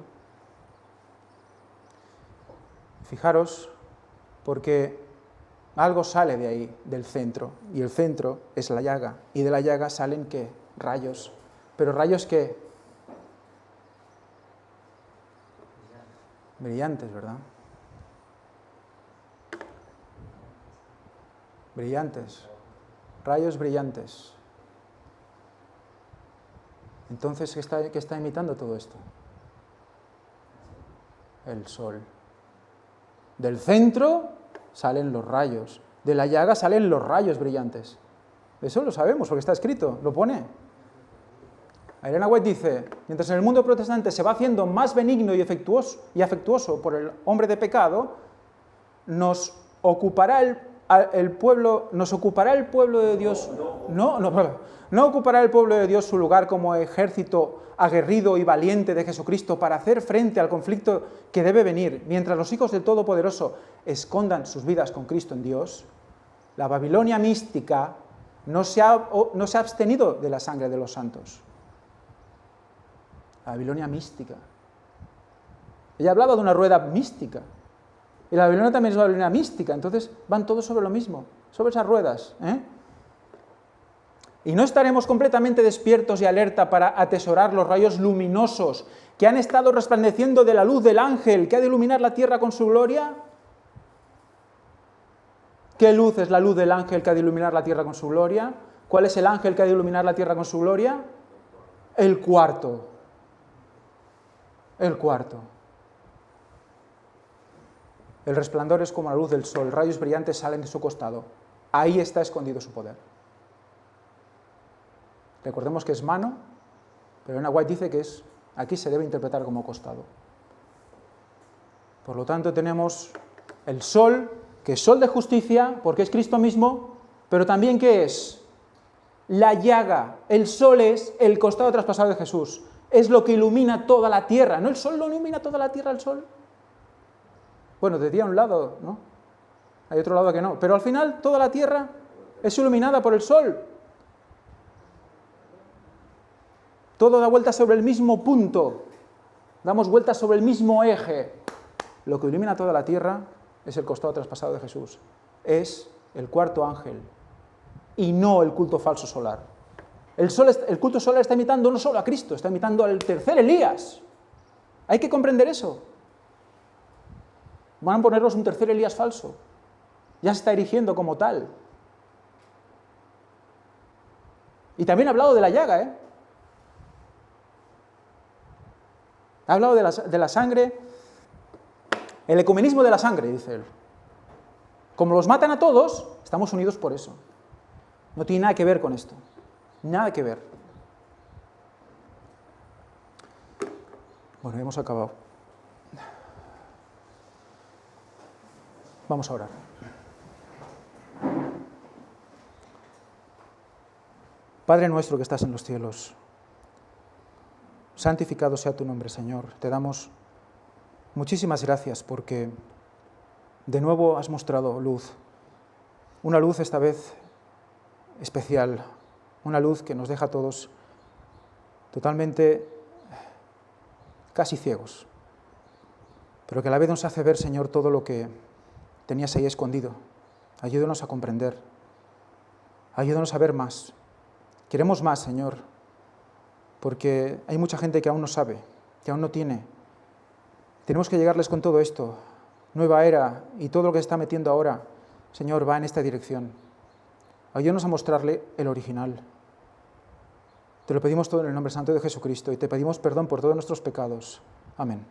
Fijaros, porque algo sale de ahí, del centro, y el centro es la llaga, y de la llaga salen, ¿qué? Rayos. ¿Pero rayos qué? Brillantes, ¿verdad? Brillantes. Rayos brillantes. Entonces, ¿qué está imitando todo esto? El sol. Del centro salen los rayos. De la llaga salen los rayos brillantes. Eso lo sabemos, porque está escrito, lo pone. Elena White dice, mientras en el mundo protestante se va haciendo más benigno y afectuoso por el hombre de pecado, nos ocupará el pueblo de Dios, no ocupará el pueblo de Dios su lugar como ejército aguerrido y valiente de Jesucristo para hacer frente al conflicto que debe venir, mientras los hijos del Todopoderoso escondan sus vidas con Cristo en Dios. La Babilonia mística no se ha abstenido de la sangre de los santos. La Babilonia mística. Ella hablaba de una rueda mística. Y la Babilonia también es una Babilonia mística. Entonces van todos sobre lo mismo, sobre esas ruedas. Y no estaremos completamente despiertos y alerta para atesorar los rayos luminosos que han estado resplandeciendo de la luz del ángel que ha de iluminar la tierra con su gloria. ¿Qué luz es la luz del ángel que ha de iluminar la tierra con su gloria? ¿Cuál es el ángel que ha de iluminar la tierra con su gloria? El cuarto. El cuarto. El resplandor es como la luz del sol, rayos brillantes salen de su costado. Ahí está escondido su poder. Recordemos que es mano, pero Elena White dice que aquí se debe interpretar como costado. Por lo tanto, tenemos el sol, que es sol de justicia, porque es Cristo mismo, pero también ¿qué es? La llaga. El sol es el costado traspasado de Jesús. Es lo que ilumina toda la tierra. ¿No el sol lo ilumina toda la tierra, el sol? Bueno, de día a un lado, ¿no? Hay otro lado que no. Pero al final toda la tierra es iluminada por el sol. Todo da vuelta sobre el mismo punto. Damos vueltas sobre el mismo eje. Lo que ilumina toda la tierra es el costado traspasado de Jesús. Es el cuarto ángel. Y no el culto falso solar. El culto solar está imitando no solo a Cristo, está imitando al tercer Elías. Hay que comprender eso. Van a ponernos un tercer Elías falso. Ya se está erigiendo como tal. Y también ha hablado de la llaga, Ha hablado de la sangre, el ecumenismo de la sangre, dice él. Como los matan a todos, estamos unidos por eso. No tiene nada que ver con esto. Nada que ver. Bueno, hemos acabado. Vamos a orar. Padre nuestro que estás en los cielos, santificado sea tu nombre, Señor. Te damos muchísimas gracias porque de nuevo has mostrado luz. Una luz esta vez especial, una luz que nos deja a todos totalmente casi ciegos, pero que a la vez nos hace ver, Señor, todo lo que tenías ahí escondido. Ayúdanos a comprender, ayúdanos a ver más. Queremos más, Señor, porque hay mucha gente que aún no sabe, que aún no tiene. Tenemos que llegarles con todo esto. Nueva era y todo lo que se está metiendo ahora, Señor, va en esta dirección. Ayúdanos a mostrarle el original. Te lo pedimos todo en el nombre santo de Jesucristo y te pedimos perdón por todos nuestros pecados. Amén.